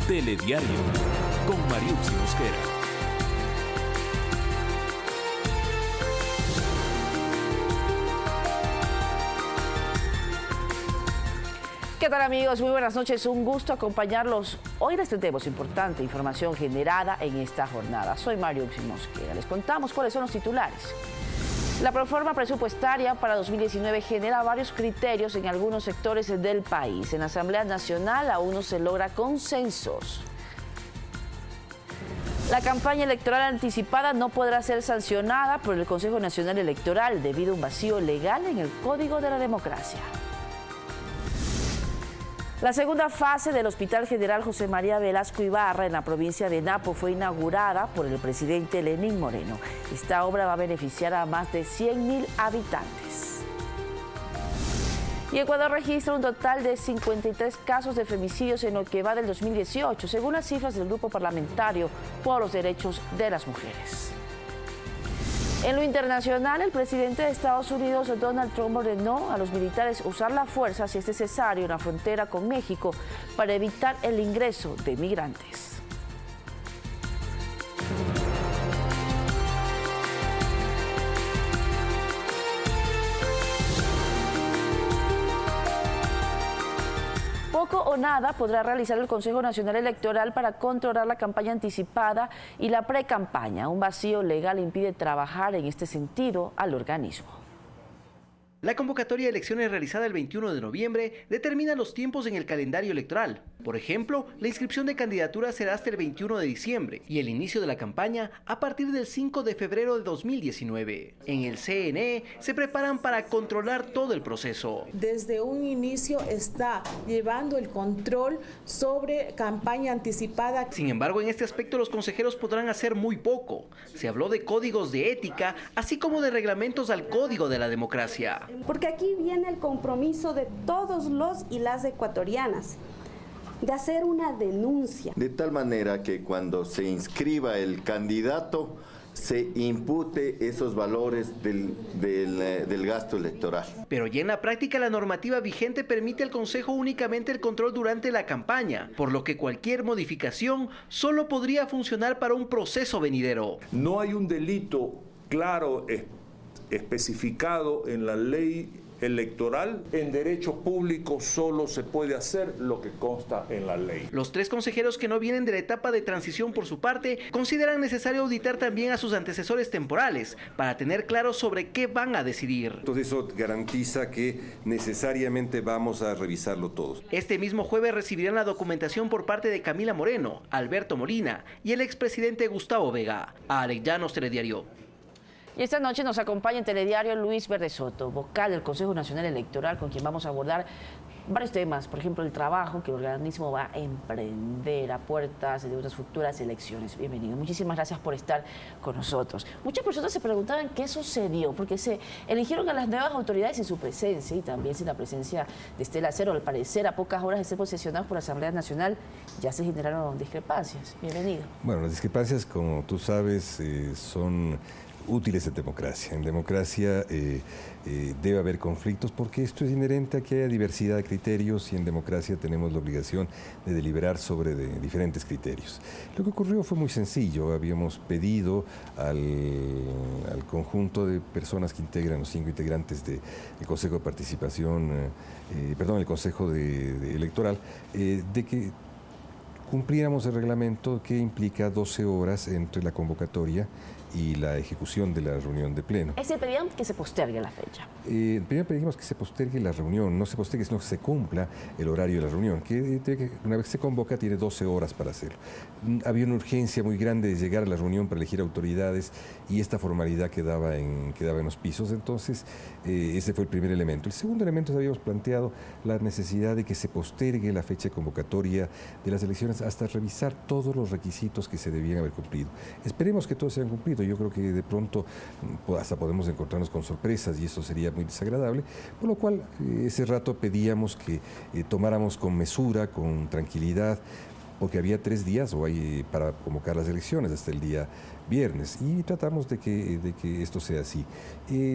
Telediario, con Mariuxi Mosquera. ¿Qué tal, amigos? Muy buenas noches, un gusto acompañarlos. Hoy les tendremos importante información generada en esta jornada. Soy Mariuxi Mosquera. Les contamos cuáles son los titulares. La proforma presupuestaria para 2019 genera varios criterios en algunos sectores del país. En la Asamblea Nacional aún no se logra consensos. La campaña electoral anticipada no podrá ser sancionada por el Consejo Nacional Electoral debido a un vacío legal en el Código de la Democracia. La segunda fase del Hospital General José María Velasco Ibarra en la provincia de Napo fue inaugurada por el presidente Lenín Moreno. Esta obra va a beneficiar a más de 100.000 habitantes. Y Ecuador registra un total de 53 casos de femicidios en lo que va del 2018, según las cifras del Grupo Parlamentario por los Derechos de las Mujeres. En lo internacional, el presidente de Estados Unidos, Donald Trump, ordenó a los militares usar la fuerza si es necesario en la frontera con México para evitar el ingreso de migrantes. Poco o nada podrá realizar el Consejo Nacional Electoral para controlar la campaña anticipada y la pre-campaña. Un vacío legal impide trabajar en este sentido al organismo. La convocatoria de elecciones realizada el 21 de noviembre determina los tiempos en el calendario electoral. Por ejemplo, la inscripción de candidaturas será hasta el 21 de diciembre y el inicio de la campaña a partir del 5 de febrero de 2019. En el CNE se preparan para controlar todo el proceso. Desde un inicio está llevando el control sobre campaña anticipada. Sin embargo, en este aspecto los consejeros podrán hacer muy poco. Se habló de códigos de ética, así como de reglamentos al Código de la Democracia. Porque aquí viene el compromiso de todos los y las ecuatorianas de hacer una denuncia. De tal manera que cuando se inscriba el candidato se impute esos valores del gasto electoral. Pero ya en la práctica la normativa vigente permite al Consejo únicamente el control durante la campaña, por lo que cualquier modificación solo podría funcionar para un proceso venidero. No hay un delito claro especificado en la ley electoral. En derecho público solo se puede hacer lo que consta en la ley. Los tres consejeros que no vienen de la etapa de transición por su parte consideran necesario auditar también a sus antecesores temporales para tener claro sobre qué van a decidir. Entonces eso garantiza que necesariamente vamos a revisarlo todos. Este mismo jueves recibirán la documentación por parte de Camila Moreno, Alberto Molina y el expresidente Gustavo Vega. Alex Llanos, Telediario. Y esta noche nos acompaña en Telediario Luis Verde Soto, vocal del Consejo Nacional Electoral, con quien vamos a abordar varios temas, por ejemplo, el trabajo que el organismo va a emprender a puertas de unas futuras elecciones. Bienvenido. Muchísimas gracias por estar con nosotros. Muchas personas se preguntaban qué sucedió, porque se eligieron a las nuevas autoridades sin su presencia y también sin la presencia de Estela Cero. Al parecer, a pocas horas de ser posesionados por la Asamblea Nacional, ya se generaron discrepancias. Bienvenido. Bueno, las discrepancias, como tú sabes, son útiles en democracia. En democracia debe haber conflictos porque esto es inherente a que haya diversidad de criterios y en democracia tenemos la obligación de deliberar sobre diferentes criterios. Lo que ocurrió fue muy sencillo. Habíamos pedido al conjunto de personas que integran, los 5 integrantes del Consejo de Participación, el Consejo Electoral, de que cumpliéramos el reglamento que implica 12 horas entre la convocatoria y la ejecución de la reunión de pleno. Es decir, pedían que se postergue la fecha. Primero pedimos que se postergue la reunión, no se postergue, sino que se cumpla el horario de la reunión, que una vez que se convoca tiene 12 horas para hacerlo. Había una urgencia muy grande de llegar a la reunión para elegir autoridades y esta formalidad quedaba en los pisos, entonces ese fue el primer elemento. El segundo elemento es habíamos planteado la necesidad de que se postergue la fecha de convocatoria de las elecciones hasta revisar todos los requisitos que se debían haber cumplido. Esperemos que todos se hayan cumplido. Yo creo que de pronto hasta podemos encontrarnos con sorpresas y eso sería muy desagradable, por lo cual ese rato pedíamos que tomáramos con mesura, con tranquilidad, porque había 3 días para convocar las elecciones hasta el día viernes, y tratamos de que esto sea así.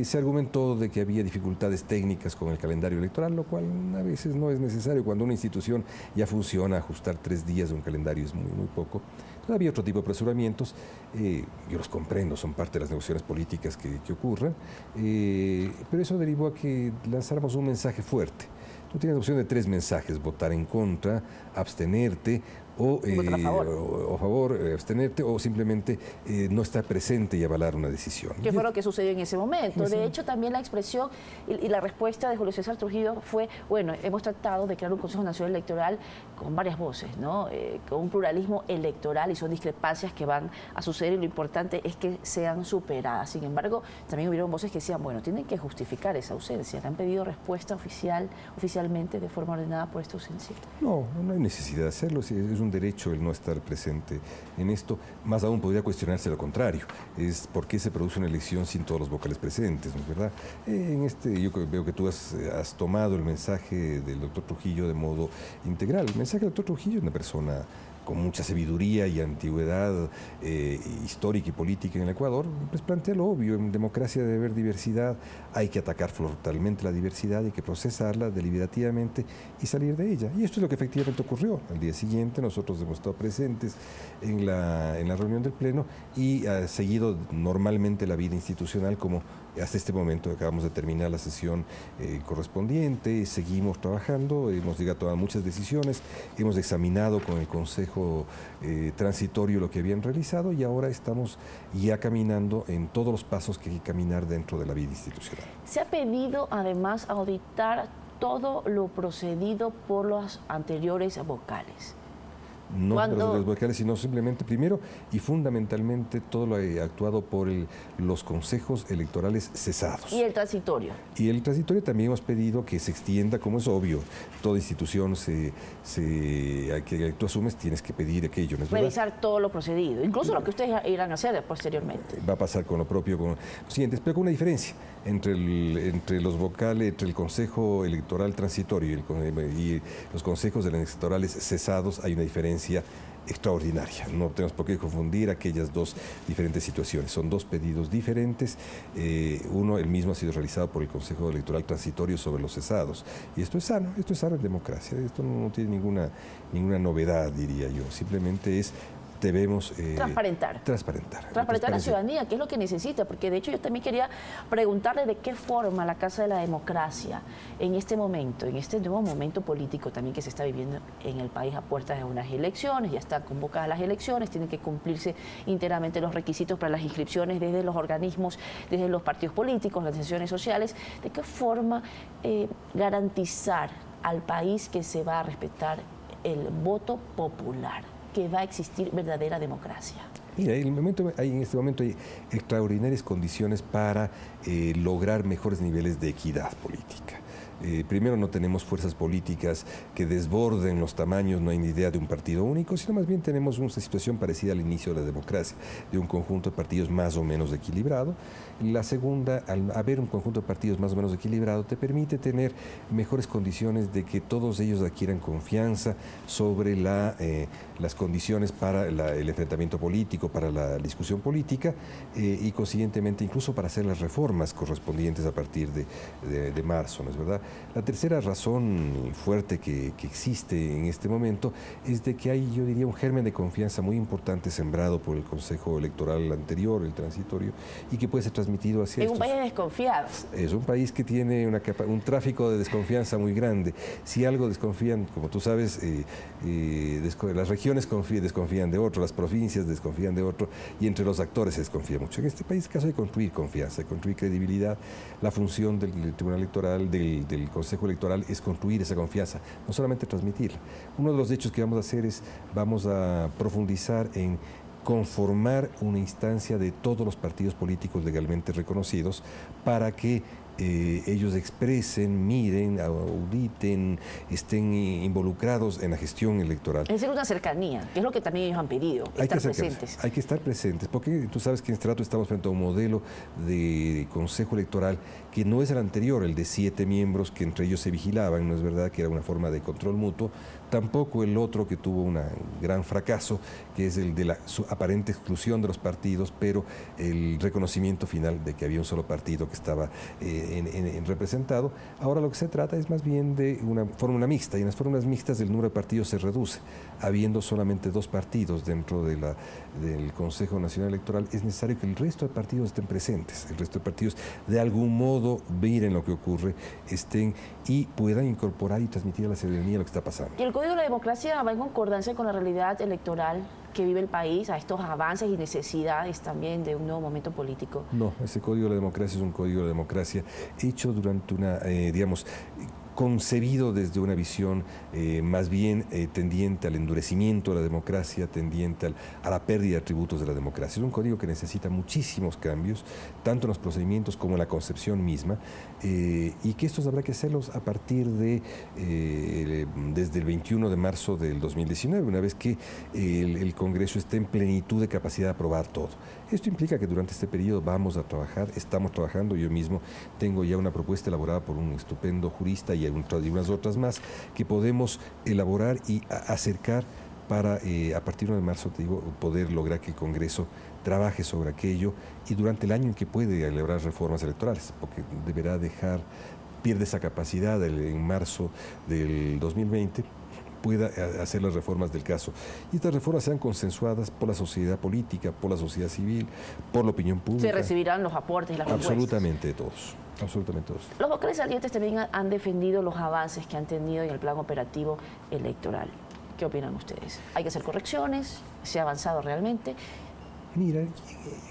Se argumentó de que había dificultades técnicas con el calendario electoral, lo cual a veces no es necesario. Cuando una institución ya funciona, ajustar 3 días de un calendario es muy poco. Entonces, había otro tipo de apresuramientos, yo los comprendo, son parte de las negociaciones políticas que ocurran, pero eso derivó a que lanzáramos un mensaje fuerte. Tú tienes la opción de 3 mensajes: votar en contra, abstenerte, o a favor, abstenerte, o simplemente no estar presente y avalar una decisión. ¿Qué fue lo que sucedió en ese momento? De hecho, también la expresión y la respuesta de Julio César Trujillo fue, bueno, hemos tratado de crear un Consejo Nacional Electoral con varias voces, ¿no? Con un pluralismo electoral, y son discrepancias que van a suceder, y lo importante es que sean superadas. Sin embargo, también hubieron voces que decían, bueno, tienen que justificar esa ausencia. ¿Le han pedido respuesta oficialmente de forma ordenada por esta ausencia? No hay necesidad de hacerlo. Es un derecho el no estar presente en esto. Más aún podría cuestionarse lo contrario: es por qué se produce una elección sin todos los vocales presentes, ¿no es verdad? Yo veo que tú has tomado el mensaje del doctor Trujillo de modo integral. El mensaje del doctor Trujillo es una persona con mucha sabiduría y antigüedad histórica y política en el Ecuador, pues plantea lo obvio: en democracia debe haber diversidad, hay que atacar frontalmente la diversidad, hay que procesarla deliberativamente y salir de ella. Y esto es lo que efectivamente ocurrió. Al día siguiente nosotros hemos estado presentes en la reunión del Pleno y ha seguido normalmente la vida institucional como hasta este momento. Acabamos de terminar la sesión correspondiente, seguimos trabajando, hemos llegado a tomar muchas decisiones, hemos examinado con el Consejo Transitorio lo que habían realizado, y ahora estamos ya caminando en todos los pasos que hay que caminar dentro de la vida institucional. Se ha pedido además auditar todo lo procedido por los anteriores vocales. No por los vocales, sino simplemente, primero y fundamentalmente, todo lo actuado por los consejos electorales cesados. ¿Y el transitorio? Y el transitorio también hemos pedido que se extienda, como es obvio. Toda institución que tú asumes, tienes que pedir aquello, ¿no es verdad? Revisar todo lo procedido, incluso lo que ustedes irán a hacer posteriormente. Va a pasar con lo propio, con los siguientes, pero con una diferencia entre los vocales, entre el Consejo Electoral Transitorio y los consejos electorales cesados. Hay una diferencia extraordinaria. No tenemos por qué confundir aquellas dos diferentes situaciones. Son dos pedidos diferentes. Uno, el mismo, ha sido realizado por el Consejo Electoral Transitorio sobre los cesados. Y esto es sano en democracia. Esto no tiene ninguna novedad, diría yo. Simplemente debemos transparentar a la ciudadanía, que es lo que necesita, porque de hecho yo también quería preguntarle de qué forma la Casa de la Democracia en este momento, en este nuevo momento político también que se está viviendo en el país a puertas de unas elecciones, ya están convocadas las elecciones, tienen que cumplirse íntegramente los requisitos para las inscripciones desde los organismos, desde los partidos políticos, las organizaciones sociales. ¿De qué forma garantizar al país que se va a respetar el voto popular, que va a existir verdadera democracia? Mira, en este momento hay extraordinarias condiciones para lograr mejores niveles de equidad política. Primero, no tenemos fuerzas políticas que desborden los tamaños, no hay ni idea de un partido único, sino más bien tenemos una situación parecida al inicio de la democracia, de un conjunto de partidos más o menos equilibrado. La segunda, al haber un conjunto de partidos más o menos equilibrado, te permite tener mejores condiciones de que todos ellos adquieran confianza sobre las condiciones para el enfrentamiento político, para la discusión política, y consiguientemente incluso para hacer las reformas correspondientes a partir de marzo, ¿no es verdad? La tercera razón fuerte que existe en este momento es de que hay, yo diría, un germen de confianza muy importante sembrado por el Consejo Electoral anterior, el transitorio, y que puede ser transmitido hacia un país desconfiado. Es un país que tiene un tráfico de desconfianza muy grande. Si algo desconfían, como tú sabes, las regiones desconfían de otro, las provincias desconfían de otro, y entre los actores se desconfía mucho. En este país, caso de construir confianza, de construir credibilidad, la función del Tribunal Electoral, del Consejo Electoral, es construir esa confianza, no solamente transmitirla. Uno de los hechos que vamos a hacer vamos a profundizar en conformar una instancia de todos los partidos políticos legalmente reconocidos para que ellos expresen, miren, auditen, estén involucrados en la gestión electoral. Es decir, una cercanía, que es lo que también ellos han pedido, estar presentes. Hay que estar presentes, porque tú sabes que en Estrato estamos frente a un modelo de consejo electoral que no es el anterior, el de 7 miembros que entre ellos se vigilaban, no es verdad que era una forma de control mutuo, tampoco el otro que tuvo un gran fracaso, que es el de la aparente exclusión de los partidos, pero el reconocimiento final de que había un solo partido que estaba representado. Ahora lo que se trata es más bien de una fórmula mixta, y en las fórmulas mixtas el número de partidos se reduce. Habiendo solamente 2 partidos dentro de del Consejo Nacional Electoral, es necesario que el resto de partidos estén presentes, el resto de partidos de algún modo miren lo que ocurre, estén y puedan incorporar y transmitir a la ciudadanía lo que está pasando. ¿Y el Código de la Democracia va en concordancia con la realidad electoral que vive el país, a estos avances y necesidades también de un nuevo momento político? No, ese Código de la Democracia es un Código de Democracia hecho durante una, concebido desde una visión más bien tendiente al endurecimiento de la democracia, tendiente a la pérdida de atributos de la democracia. Es un código que necesita muchísimos cambios, tanto en los procedimientos como en la concepción misma, y que estos habrá que hacerlos a partir de desde el 21 de marzo del 2019, una vez que el Congreso esté en plenitud de capacidad de aprobar todo. Esto implica que durante este periodo vamos a trabajar, estamos trabajando, yo mismo tengo ya una propuesta elaborada por un estupendo jurista y unas otras más que podemos elaborar y acercar para a partir de marzo, te digo, poder lograr que el Congreso trabaje sobre aquello y durante el año en que puede elaborar reformas electorales, porque deberá pierde esa capacidad en marzo del 2020, pueda hacer las reformas del caso. Y estas reformas sean consensuadas por la sociedad política, por la sociedad civil, por la opinión pública. Se recibirán los aportes y las propuestas. Absolutamente todos. Absolutamente todos. Los vocales salientes también han defendido los avances que han tenido en el plan operativo electoral. ¿Qué opinan ustedes? ¿Hay que hacer correcciones? ¿Se ha avanzado realmente? Mira,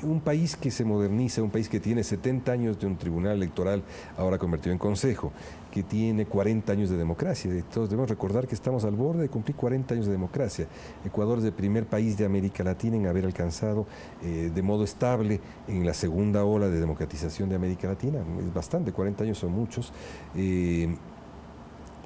un país que se moderniza, un país que tiene 70 años de un tribunal electoral ahora convertido en consejo, que tiene 40 años de democracia. Todos debemos recordar que estamos al borde de cumplir 40 años de democracia. Ecuador es el primer país de América Latina en haber alcanzado de modo estable en la segunda ola de democratización de América Latina. Es bastante, 40 años son muchos.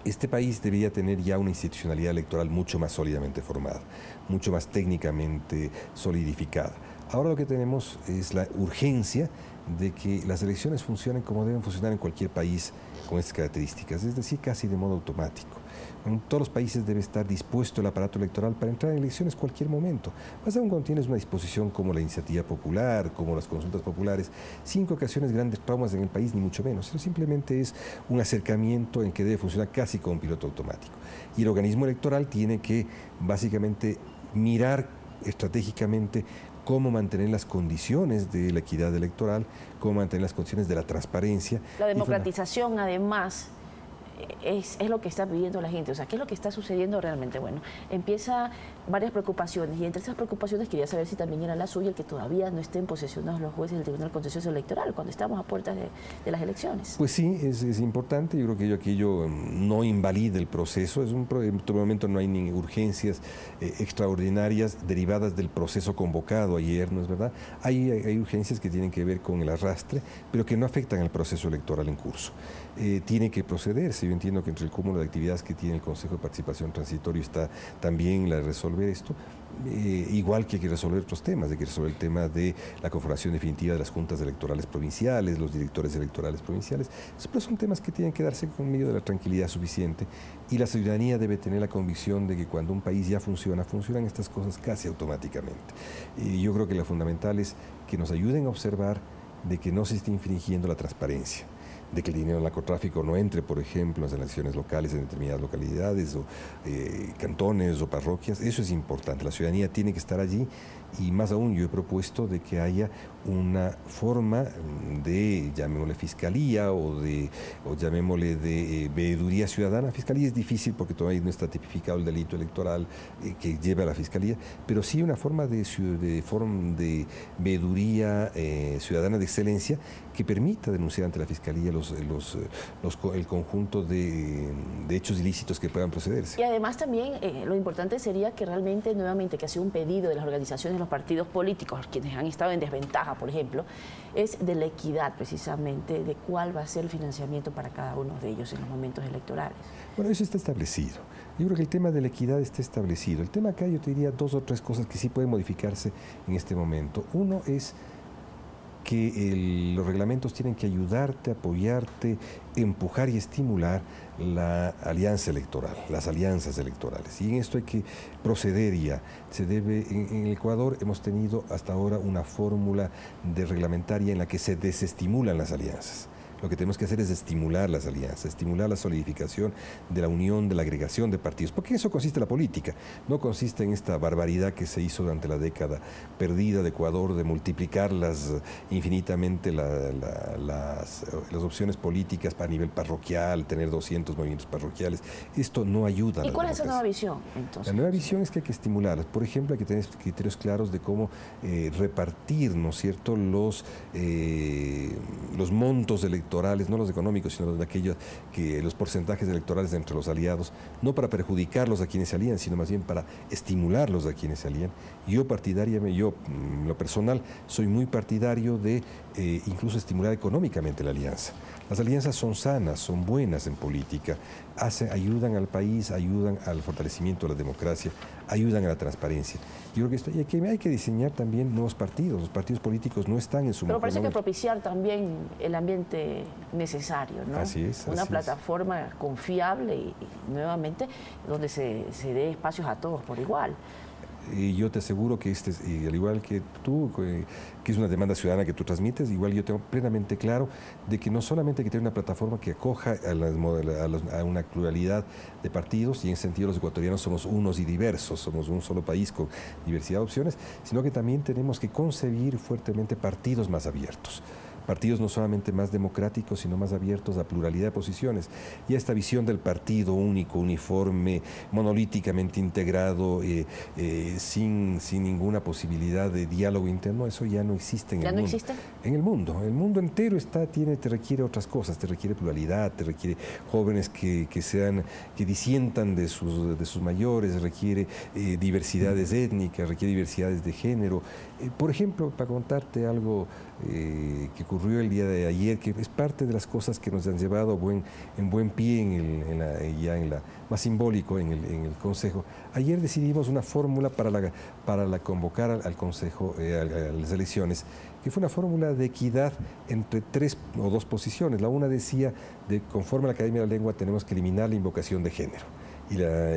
Este país debería tener ya una institucionalidad electoral mucho más sólidamente formada, mucho más técnicamente solidificada. Ahora lo que tenemos es la urgencia de que las elecciones funcionen como deben funcionar en cualquier país con estas características, es decir, casi de modo automático. En todos los países debe estar dispuesto el aparato electoral para entrar en elecciones cualquier momento. Más aún cuando tienes una disposición como la iniciativa popular, como las consultas populares, sin que ocasiones grandes traumas en el país, ni mucho menos. Sino simplemente es un acercamiento en que debe funcionar casi como un piloto automático. Y el organismo electoral tiene que básicamente mirar estratégicamente cómo mantener las condiciones de la equidad electoral, cómo mantener las condiciones de la transparencia. La democratización, además, es lo que está pidiendo la gente. O sea, ¿qué es lo que está sucediendo realmente? Bueno, empieza varias preocupaciones, y entre esas preocupaciones quería saber si también era la suya el que todavía no estén posesionados los jueces del Tribunal Contencioso Electoral cuando estamos a puertas de las elecciones. Pues sí, es importante. Yo creo que aquello no invalida el proceso. En todo momento no hay ni urgencias extraordinarias derivadas del proceso convocado ayer, ¿no es verdad? Hay urgencias que tienen que ver con el arrastre, pero que no afectan al proceso electoral en curso. Tiene que procederse. Yo entiendo que entre el cúmulo de actividades que tiene el Consejo de Participación Transitorio está también la de resolver esto, igual que hay que resolver otros temas. Hay que resolver el tema de la conformación definitiva de las juntas electorales provinciales, los directores electorales provinciales. Pero son temas que tienen que darse con medio de la tranquilidad suficiente, y la ciudadanía debe tener la convicción de que cuando un país ya funcionan estas cosas casi automáticamente. Y yo creo que lo fundamental es que nos ayuden a observar de que no se esté infringiendo la transparencia, de que el dinero del narcotráfico no entre, por ejemplo, en las elecciones locales en determinadas localidades o cantones o parroquias. Eso es importante. La ciudadanía tiene que estar allí, y más aún yo he propuesto de que haya una forma de, llamémosle fiscalía o llamémosle de veeduría ciudadana. Fiscalía es difícil porque todavía no está tipificado el delito electoral que lleva a la fiscalía, pero sí una forma de veeduría ciudadana de excelencia que permita denunciar ante la fiscalía el conjunto de hechos ilícitos que puedan procederse. Y además también lo importante sería que realmente nuevamente que ha sido un pedido de las organizaciones de los los partidos políticos, quienes han estado en desventaja, por ejemplo, es de la equidad precisamente, de cuál va a ser el financiamiento para cada uno de ellos en los momentos electorales. Bueno, eso está establecido. Yo creo que el tema de la equidad está establecido. El tema acá yo te diría 2 o 3 cosas que sí pueden modificarse en este momento. Uno es que los reglamentos tienen que ayudarte, apoyarte, empujar y estimular la alianza electoral, las alianzas electorales. Y en esto hay que proceder ya. Se debe, en Ecuador hemos tenido hasta ahora una fórmula reglamentaria en la que se desestimulan las alianzas. Lo que tenemos que hacer es estimular las alianzas, estimular la solidificación de la unión, de la agregación de partidos, porque en eso consiste la política, no consiste en esta barbaridad que se hizo durante la década perdida de Ecuador, de multiplicar infinitamente las opciones políticas a nivel parroquial, tener 200 movimientos parroquiales. Esto no ayuda a la ¿Y cuál democracia. es la nueva visión, entonces? La nueva visión es que hay que estimularlas. Por ejemplo, hay que tener criterios claros de cómo repartir, ¿no es cierto?, los montos electorales, no los económicos, sino los porcentajes electorales entre los aliados, no para perjudicarlos a quienes se alían, sino más bien para estimularlos a quienes se alían. Yo en lo personal, soy muy partidario de incluso estimular económicamente la alianza. Las alianzas son sanas, son buenas en política, ayudan al país, ayudan al fortalecimiento de la democracia, ayudan a la transparencia. Yo creo que hay que diseñar también nuevos partidos. Los partidos políticos no están en su Pero mejor parece que momento. propiciar también el ambiente necesario, ¿no? Así es. Una plataforma confiable y nuevamente donde se dé espacios a todos por igual. Y yo te aseguro que al igual que tú, que es una demanda ciudadana que tú transmites, igual yo tengo plenamente claro de que no solamente hay que tener una plataforma que acoja a una pluralidad de partidos, y en ese sentido los ecuatorianos somos unos y diversos, somos un solo país con diversidad de opciones, sino que también tenemos que concebir fuertemente partidos más abiertos. Partidos no solamente más democráticos, sino más abiertos a pluralidad de posiciones. Y a esta visión del partido único, uniforme, monolíticamente integrado, sin ninguna posibilidad de diálogo interno, eso ya no existe en el mundo. ¿Ya no existe? En el mundo. El mundo entero te requiere otras cosas, te requiere pluralidad, te requiere jóvenes que disientan de sus mayores, requiere diversidades étnicas, requiere diversidades de género. Por ejemplo, para contarte algo que ocurrió el día de ayer, que es parte de las cosas que nos han llevado en buen pie más simbólico en el Consejo. Ayer decidimos una fórmula para convocar al Consejo, a las elecciones, que fue una fórmula de equidad entre 3 o 2 posiciones. La una decía, conforme a la Academia de la Lengua, tenemos que eliminar la invocación de género y la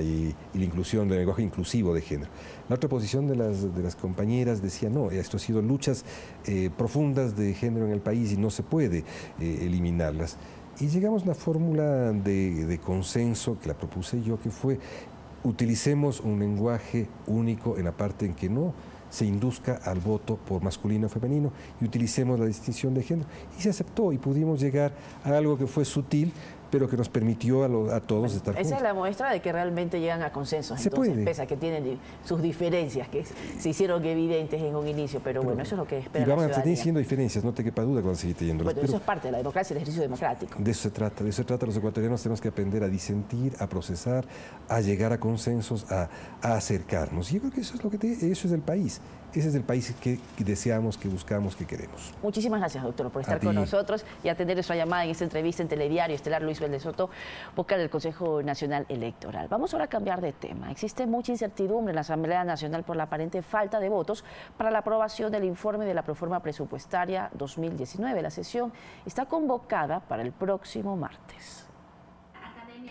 inclusión del lenguaje inclusivo de género. La otra posición de las compañeras decía, no, esto ha sido luchas profundas de género en el país y no se puede eliminarlas. Y llegamos a una fórmula de consenso que la propuse yo, que fue: utilicemos un lenguaje único en la parte en que no se induzca al voto por masculino o femenino, y utilicemos la distinción de género. Y se aceptó y pudimos llegar a algo que fue sutil, pero que nos permitió a todos estar juntos. Esa es la muestra de que realmente llegan a consensos. Entonces, pese a que tienen sus diferencias, que se hicieron evidentes en un inicio, pero bueno, eso es lo que espera la ciudadanía. Y van a seguir siendo diferencias, no te quepa duda cuando seguir teniéndolas. Bueno, eso es parte de la democracia, el ejercicio democrático. De eso se trata. Los ecuatorianos tenemos que aprender a disentir, a procesar, a llegar a consensos, a acercarnos. Y yo creo que eso es el país. Ese es el país que deseamos, que buscamos, que queremos. Muchísimas gracias, doctor, por estar con nosotros y atender nuestra llamada en esta entrevista en Telediario Estelar. Luis Vélez Soto, vocal del Consejo Nacional Electoral. Vamos ahora a cambiar de tema. Existe mucha incertidumbre en la Asamblea Nacional por la aparente falta de votos para la aprobación del informe de la Proforma Presupuestaria 2019. La sesión está convocada para el próximo martes.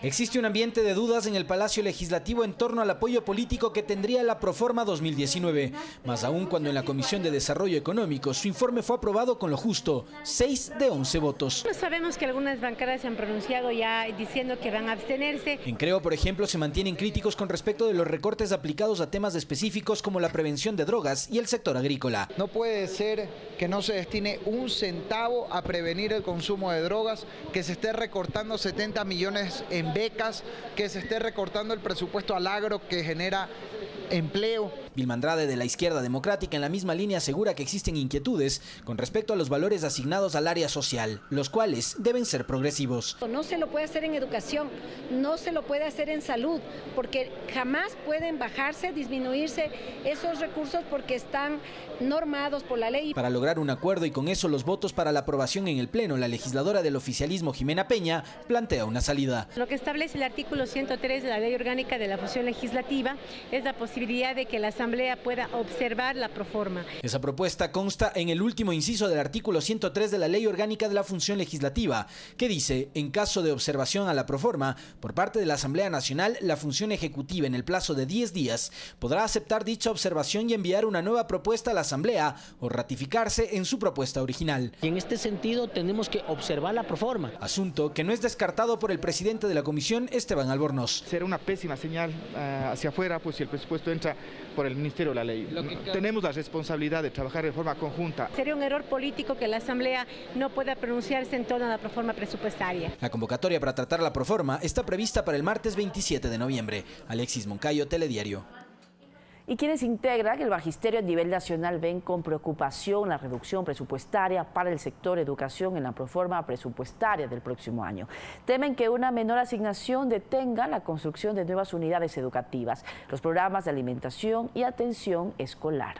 Existe un ambiente de dudas en el Palacio Legislativo en torno al apoyo político que tendría la Proforma 2019, más aún cuando en la Comisión de Desarrollo Económico su informe fue aprobado con lo justo, 6 de 11 votos. Sabemos que algunas bancadas se han pronunciado ya diciendo que van a abstenerse. En Creo, por ejemplo, se mantienen críticos con respecto de los recortes aplicados a temas específicos como la prevención de drogas y el sector agrícola. No puede ser que no se destine un centavo a prevenir el consumo de drogas, que se esté recortando 70 millones en becas, que se esté recortando el presupuesto al agro que genera empleo. Vilma Andrade, de la Izquierda Democrática, en la misma línea asegura que existen inquietudes con respecto a los valores asignados al área social, los cuales deben ser progresivos. No se lo puede hacer en educación, no se lo puede hacer en salud, porque jamás pueden bajarse, disminuirse esos recursos porque están normados por la ley. Para lograr un acuerdo y con eso los votos para la aprobación en el Pleno, la legisladora del oficialismo, Jimena Peña, plantea una salida. Lo que establece el artículo 103 de la Ley Orgánica de la Función Legislativa es la posibilidad de que la Asamblea pueda observar la proforma. Esa propuesta consta en el último inciso del artículo 103 de la Ley Orgánica de la Función Legislativa, que dice, en caso de observación a la proforma por parte de la Asamblea Nacional, la Función Ejecutiva en el plazo de 10 días podrá aceptar dicha observación y enviar una nueva propuesta a la Asamblea o ratificarse en su propuesta original. Y en este sentido tenemos que observar la proforma. Asunto que no es descartado por el presidente de la comisión, Esteban Albornoz. Será una pésima señal hacia afuera, pues si el presupuesto entra por el Ministerio de la Ley. Tenemos la responsabilidad de trabajar de forma conjunta. Sería un error político que la Asamblea no pueda pronunciarse en torno a la proforma presupuestaria. La convocatoria para tratar la proforma está prevista para el martes 27 de noviembre. Alexis Moncayo, Telediario. Y quienes integran el magisterio a nivel nacional ven con preocupación la reducción presupuestaria para el sector educación en la proforma presupuestaria del próximo año. Temen que una menor asignación detenga la construcción de nuevas unidades educativas, los programas de alimentación y atención escolar.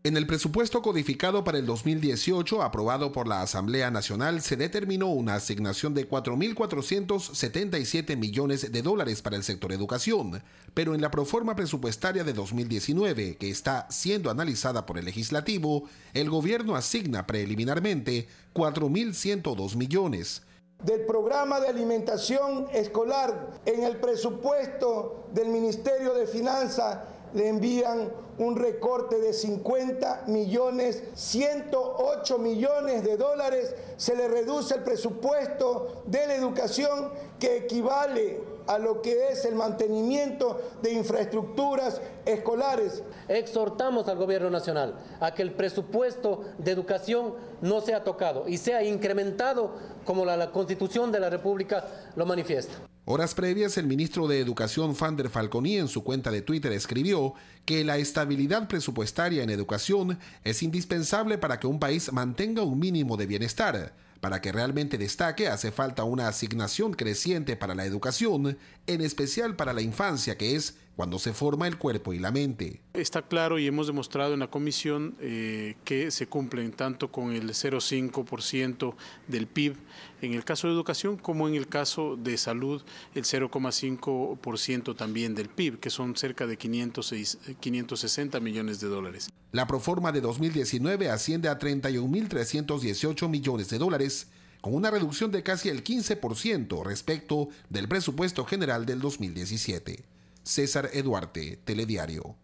En el presupuesto codificado para el 2018, aprobado por la Asamblea Nacional, se determinó una asignación de 4.477 millones de dólares para el sector educación, pero en la proforma presupuestaria de 2019, que está siendo analizada por el Legislativo, el gobierno asigna preliminarmente 4.102 millones. Del programa de alimentación escolar en el presupuesto del Ministerio de Finanzas le envían un recorte de 50 millones, 108 millones de dólares, se le reduce el presupuesto de la educación que equivale a lo que es el mantenimiento de infraestructuras escolares. Exhortamos al Gobierno Nacional a que el presupuesto de educación no sea tocado y sea incrementado como la Constitución de la República lo manifiesta. Horas previas, el ministro de Educación, Fander Falconi, en su cuenta de Twitter escribió que la estabilidad presupuestaria en educación es indispensable para que un país mantenga un mínimo de bienestar. Para que realmente destaque, hace falta una asignación creciente para la educación, en especial para la infancia, que es cuando se forma el cuerpo y la mente. Está claro y hemos demostrado en la comisión que se cumplen tanto con el 0,5% del PIB en el caso de educación como en el caso de salud el 0,5% también del PIB, que son cerca de 560 millones de dólares. La proforma de 2019 asciende a 31.318 millones de dólares, con una reducción de casi el 15% respecto del presupuesto general del 2017. César Eduarte, Telediario.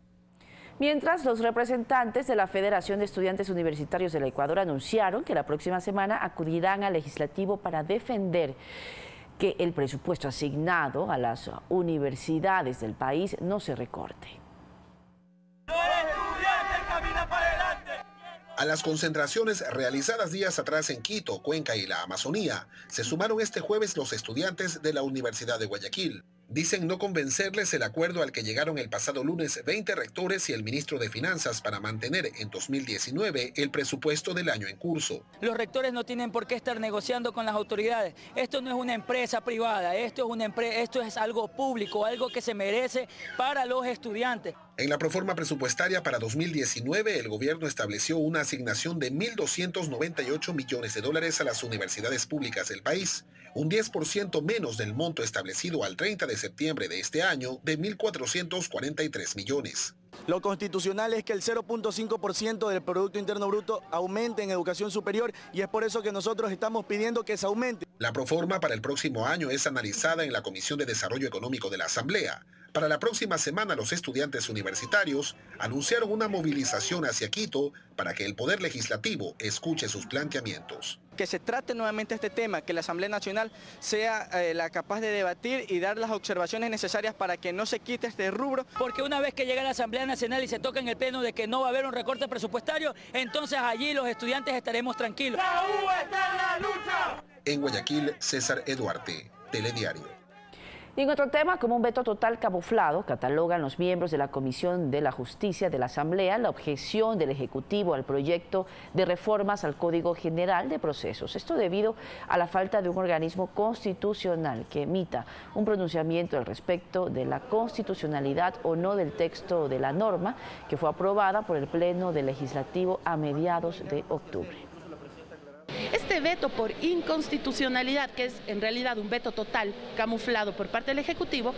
Mientras, los representantes de la Federación de Estudiantes Universitarios del Ecuador anunciaron que la próxima semana acudirán al legislativo para defender que el presupuesto asignado a las universidades del país no se recorte. A las concentraciones realizadas días atrás en Quito, Cuenca y la Amazonía, se sumaron este jueves los estudiantes de la Universidad de Guayaquil. Dicen no convencerles el acuerdo al que llegaron el pasado lunes 20 rectores y el ministro de Finanzas para mantener en 2019 el presupuesto del año en curso. Los rectores no tienen por qué estar negociando con las autoridades. Esto no es una empresa privada, esto es algo público, algo que se merece para los estudiantes. En la proforma presupuestaria para 2019, el gobierno estableció una asignación de 1.298 millones de dólares a las universidades públicas del país, un 10% menos del monto establecido al 30 de septiembre de este año de 1.443 millones. Lo constitucional es que el 0.5% del Producto Interno Bruto aumente en educación superior y es por eso que nosotros estamos pidiendo que se aumente. La proforma para el próximo año es analizada en la Comisión de Desarrollo Económico de la Asamblea. Para la próxima semana, los estudiantes universitarios anunciaron una movilización hacia Quito para que el Poder Legislativo escuche sus planteamientos. Que se trate nuevamente este tema, que la Asamblea Nacional sea la capaz de debatir y dar las observaciones necesarias para que no se quite este rubro. Porque una vez que llega la Asamblea Nacional y se toca en el pleno de que no va a haber un recorte presupuestario, entonces allí los estudiantes estaremos tranquilos. ¡La U está en la lucha! En Guayaquil, César Eduarte, Telediario. Y en otro tema, como un veto total camuflado, catalogan los miembros de la Comisión de la Justicia de la Asamblea la objeción del Ejecutivo al proyecto de reformas al Código General de Procesos. Esto debido a la falta de un organismo constitucional que emita un pronunciamiento al respecto de la constitucionalidad o no del texto de la norma que fue aprobada por el Pleno del Legislativo a mediados de octubre. Este veto por inconstitucionalidad, que es en realidad un veto total camuflado por parte del Ejecutivo,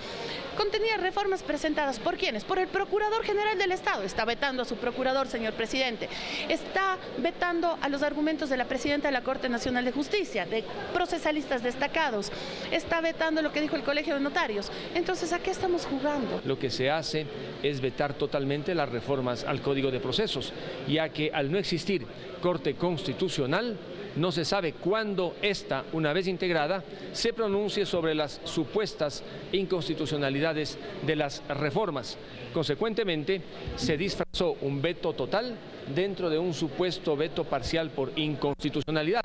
contenía reformas presentadas ¿por quiénes? Por el Procurador General del Estado. Está vetando a su procurador, señor presidente. Está vetando a los argumentos de la presidenta de la Corte Nacional de Justicia, de procesalistas destacados. Está vetando lo que dijo el Colegio de Notarios. Entonces, ¿a qué estamos jugando? Lo que se hace es vetar totalmente las reformas al Código de Procesos, ya que al no existir Corte Constitucional, no se sabe cuándo esta, una vez integrada, se pronuncie sobre las supuestas inconstitucionalidades de las reformas. Consecuentemente, se disfrazó un veto total dentro de un supuesto veto parcial por inconstitucionalidad.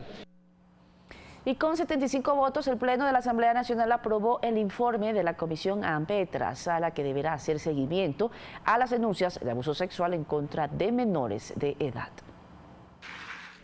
Y con 75 votos, el Pleno de la Asamblea Nacional aprobó el informe de la Comisión AMPETRA, sala que deberá hacer seguimiento a las denuncias de abuso sexual en contra de menores de edad.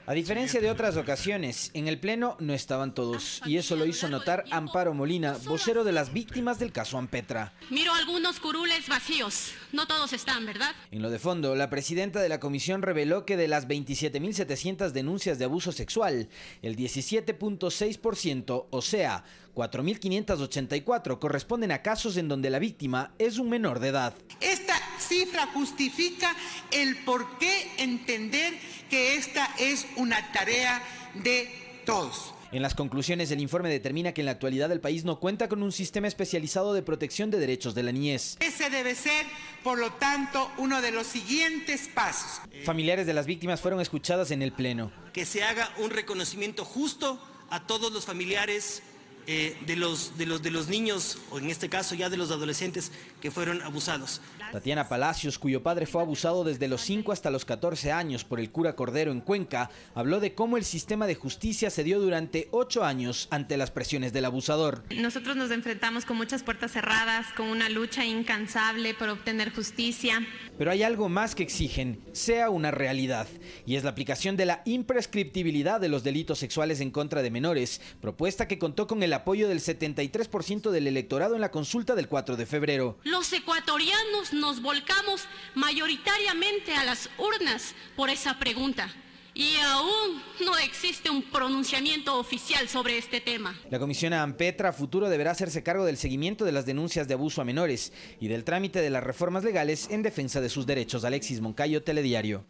A diferencia de otras ocasiones, en el Pleno no estaban todos, y eso lo hizo notar Amparo Molina, vocero de las víctimas del caso AMPETRA. Miro algunos curules vacíos, no todos están, ¿verdad? En lo de fondo, la presidenta de la comisión reveló que de las 27.700 denuncias de abuso sexual, el 17.6%, o sea, 4.584, corresponden a casos en donde la víctima es un menor de edad. Esta cifra justifica el por qué entender que esta es una tarea de todos. En las conclusiones, el informe determina que en la actualidad el país no cuenta con un sistema especializado de protección de derechos de la niñez. Ese debe ser, por lo tanto, uno de los siguientes pasos. Familiares de las víctimas fueron escuchadas en el Pleno. Que se haga un reconocimiento justo a todos los familiares de los niños, o en este caso ya de los adolescentes que fueron abusados. Tatiana Palacios, cuyo padre fue abusado desde los 5 hasta los 14 años por el cura Cordero en Cuenca, habló de cómo el sistema de justicia se dio durante 8 años ante las presiones del abusador. Nosotros nos enfrentamos con muchas puertas cerradas, con una lucha incansable por obtener justicia. Pero hay algo más que exigen, sea una realidad, y es la aplicación de la imprescriptibilidad de los delitos sexuales en contra de menores, propuesta que contó con el apoyo del 73% del electorado en la consulta del 4 de febrero. Los ecuatorianos nos volcamos mayoritariamente a las urnas por esa pregunta. Y aún no existe un pronunciamiento oficial sobre este tema. La Comisión AMPETRA a futuro deberá hacerse cargo del seguimiento de las denuncias de abuso a menores y del trámite de las reformas legales en defensa de sus derechos. Alexis Moncayo, Telediario.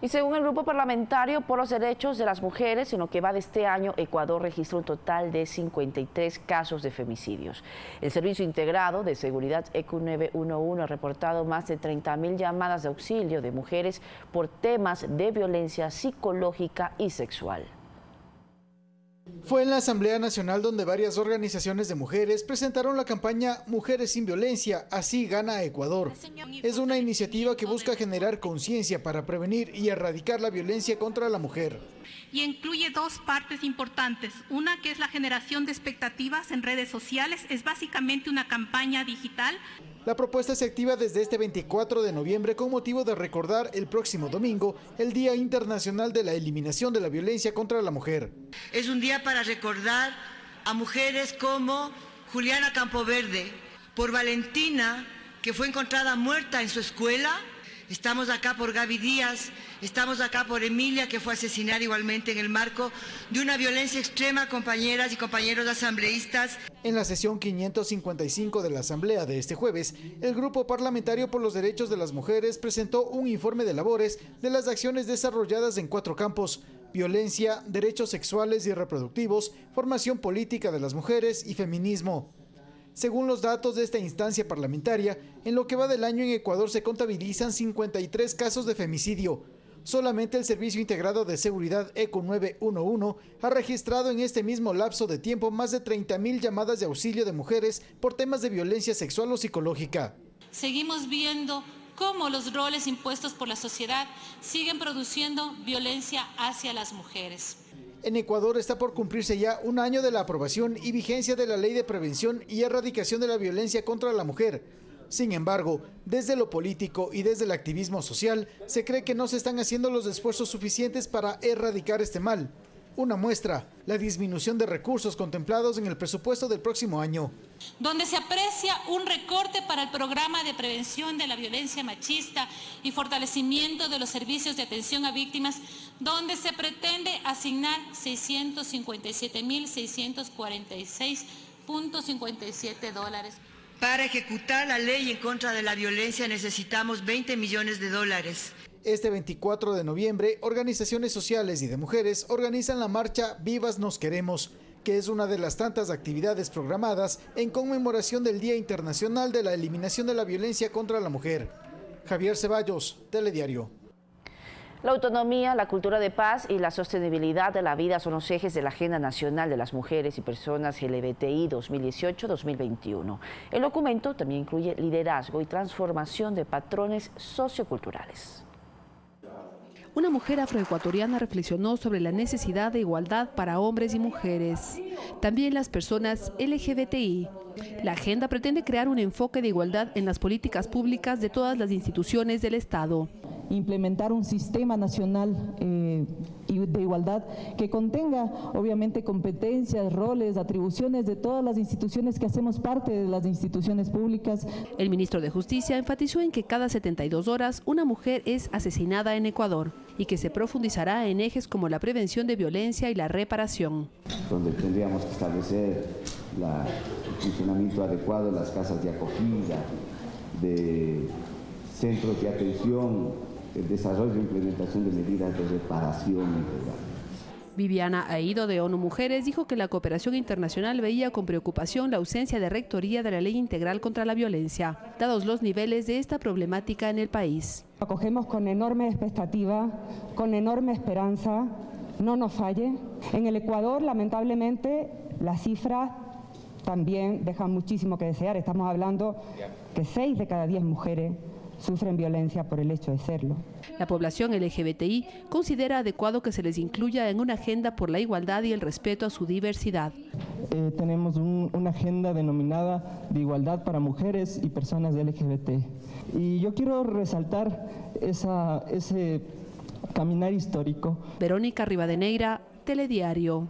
Y según el Grupo Parlamentario por los Derechos de las Mujeres, en lo que va de este año, Ecuador registra un total de 53 casos de femicidios. El Servicio Integrado de Seguridad ECU 911 ha reportado más de 30.000 llamadas de auxilio de mujeres por temas de violencia psicológica y sexual. Fue en la Asamblea Nacional donde varias organizaciones de mujeres presentaron la campaña Mujeres sin Violencia, así gana Ecuador. Es una iniciativa que busca generar conciencia para prevenir y erradicar la violencia contra la mujer. Y incluye dos partes importantes. Una que es la generación de expectativas en redes sociales, es básicamente una campaña digital. La propuesta se activa desde este 24 de noviembre con motivo de recordar el próximo domingo el Día Internacional de la Eliminación de la Violencia contra la Mujer. Es un día para recordar a mujeres como Juliana Campoverde, por Valentina, que fue encontrada muerta en su escuela. Estamos acá por Gaby Díaz, estamos acá por Emilia, que fue asesinada igualmente en el marco de una violencia extrema, compañeras y compañeros asambleístas. En la sesión 555 de la Asamblea de este jueves, el Grupo Parlamentario por los Derechos de las Mujeres presentó un informe de labores de las acciones desarrolladas en 4 campos: violencia, derechos sexuales y reproductivos, formación política de las mujeres y feminismo. Según los datos de esta instancia parlamentaria, en lo que va del año en Ecuador se contabilizan 53 casos de femicidio. Solamente el Servicio Integrado de Seguridad ECU 911 ha registrado en este mismo lapso de tiempo más de 30.000 llamadas de auxilio de mujeres por temas de violencia sexual o psicológica. Seguimos viendo cómo los roles impuestos por la sociedad siguen produciendo violencia hacia las mujeres. En Ecuador está por cumplirse ya un año de la aprobación y vigencia de la Ley de Prevención y Erradicación de la Violencia contra la Mujer. Sin embargo, desde lo político y desde el activismo social, se cree que no se están haciendo los esfuerzos suficientes para erradicar este mal. Una muestra, la disminución de recursos contemplados en el presupuesto del próximo año. Donde se aprecia un recorte para el programa de prevención de la violencia machista y fortalecimiento de los servicios de atención a víctimas, donde se pretende asignar 657.646.57 dólares. Para ejecutar la ley en contra de la violencia necesitamos 20 millones de dólares. Este 24 de noviembre, organizaciones sociales y de mujeres organizan la marcha Vivas Nos Queremos, que es una de las tantas actividades programadas en conmemoración del Día Internacional de la Eliminación de la Violencia contra la Mujer. Javier Ceballos, Telediario. La autonomía, la cultura de paz y la sostenibilidad de la vida son los ejes de la Agenda Nacional de las Mujeres y Personas LGBTI 2018-2021. El documento también incluye liderazgo y transformación de patrones socioculturales. Una mujer afroecuatoriana reflexionó sobre la necesidad de igualdad para hombres y mujeres, también las personas LGBTI. La agenda pretende crear un enfoque de igualdad en las políticas públicas de todas las instituciones del Estado. Implementar un sistema nacional de igualdad que contenga obviamente competencias, roles, atribuciones de todas las instituciones que hacemos parte de las instituciones públicas. El ministro de Justicia enfatizó en que cada 72 horas una mujer es asesinada en Ecuador y que se profundizará en ejes como la prevención de violencia y la reparación. Donde tendríamos que establecer el funcionamiento adecuado de las casas de acogida, de centros de atención, el desarrollo e implementación de medidas de reparación integral. Viviana Aido, de ONU Mujeres, dijo que la cooperación internacional veía con preocupación la ausencia de rectoría de la Ley Integral contra la Violencia, dados los niveles de esta problemática en el país. Acogemos con enorme expectativa, con enorme esperanza, no nos falle. En el Ecuador, lamentablemente, las cifras también dejan muchísimo que desear. Estamos hablando que 6 de cada 10 mujeres sufren violencia por el hecho de serlo. La población LGBTI considera adecuado que se les incluya en una agenda por la igualdad y el respeto a su diversidad. Tenemos una agenda denominada de igualdad para mujeres y personas LGBT. Y yo quiero resaltar ese caminar histórico. Verónica Rivadeneira, Telediario.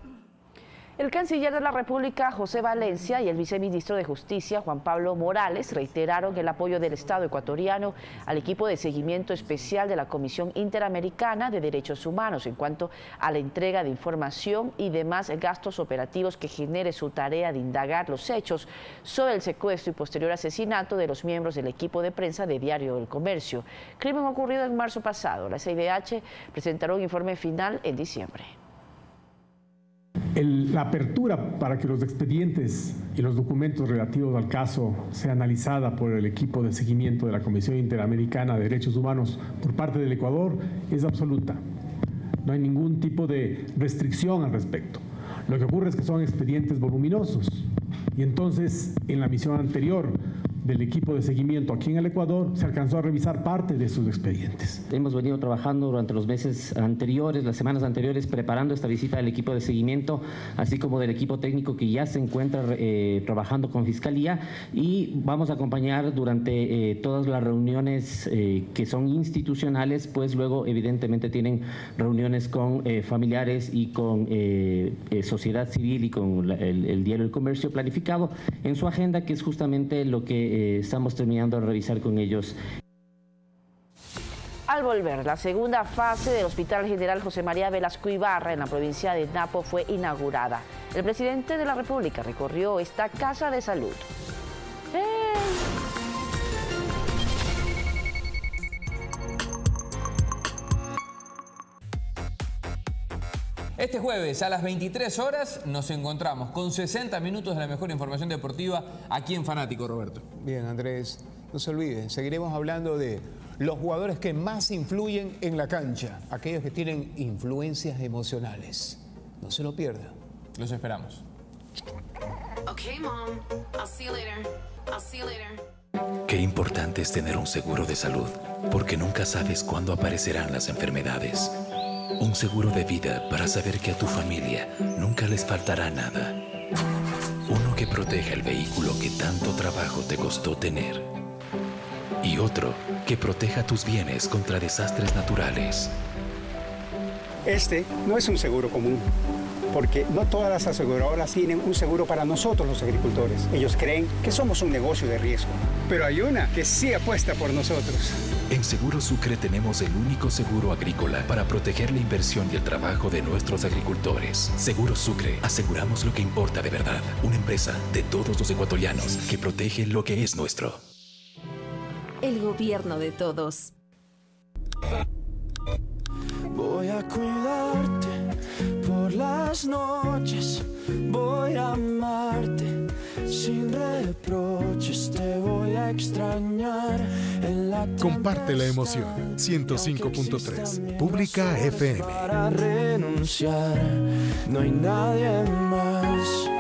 El canciller de la República, José Valencia, y el viceministro de Justicia, Juan Pablo Morales, reiteraron el apoyo del Estado ecuatoriano al equipo de seguimiento especial de la Comisión Interamericana de Derechos Humanos en cuanto a la entrega de información y demás gastos operativos que genere su tarea de indagar los hechos sobre el secuestro y posterior asesinato de los miembros del equipo de prensa de Diario del Comercio. Crimen ocurrido en marzo pasado. La CIDH presentará un informe final en diciembre. La apertura para que los expedientes y los documentos relativos al caso sea analizada por el equipo de seguimiento de la Comisión Interamericana de Derechos Humanos por parte del Ecuador es absoluta. No hay ningún tipo de restricción al respecto. Lo que ocurre es que son expedientes voluminosos y entonces en la misión anterior del equipo de seguimiento aquí en el Ecuador se alcanzó a revisar parte de sus expedientes. Hemos venido trabajando durante los meses anteriores, las semanas anteriores, preparando esta visita del equipo de seguimiento, así como del equipo técnico que ya se encuentra trabajando con Fiscalía, y vamos a acompañar durante todas las reuniones que son institucionales, pues luego evidentemente tienen reuniones con familiares y con sociedad civil y con el Diario del Comercio planificado en su agenda, que es justamente lo que estamos terminando de revisar con ellos. Al volver, la segunda fase del Hospital General José María Velasco Ibarra en la provincia de Napo fue inaugurada. El presidente de la República recorrió esta casa de salud. Este jueves a las 23 horas nos encontramos con 60 minutos de la mejor información deportiva aquí en Fanático, Roberto. Bien, Andrés, no se olviden, seguiremos hablando de los jugadores que más influyen en la cancha, aquellos que tienen influencias emocionales. No se lo pierdan. Los esperamos. Okay, Mom. I'll see you later. I'll see you later. Qué importante es tener un seguro de salud, porque nunca sabes cuándo aparecerán las enfermedades. Un seguro de vida para saber que a tu familia nunca les faltará nada. Uno que proteja el vehículo que tanto trabajo te costó tener. Y otro que proteja tus bienes contra desastres naturales. Este no es un seguro común, porque no todas las aseguradoras tienen un seguro para nosotros los agricultores. Ellos creen que somos un negocio de riesgo, pero hay una que sí apuesta por nosotros. En Seguro Sucre tenemos el único seguro agrícola para proteger la inversión y el trabajo de nuestros agricultores. Seguro Sucre, aseguramos lo que importa de verdad. Una empresa de todos los ecuatorianos que protege lo que es nuestro. El gobierno de todos. Voy a cuidarte por las noches, voy a amarte sin reproches, te voy a extrañar en la Comparte la emoción. 105.3 Pública FM. Para renunciar, no hay nadie más.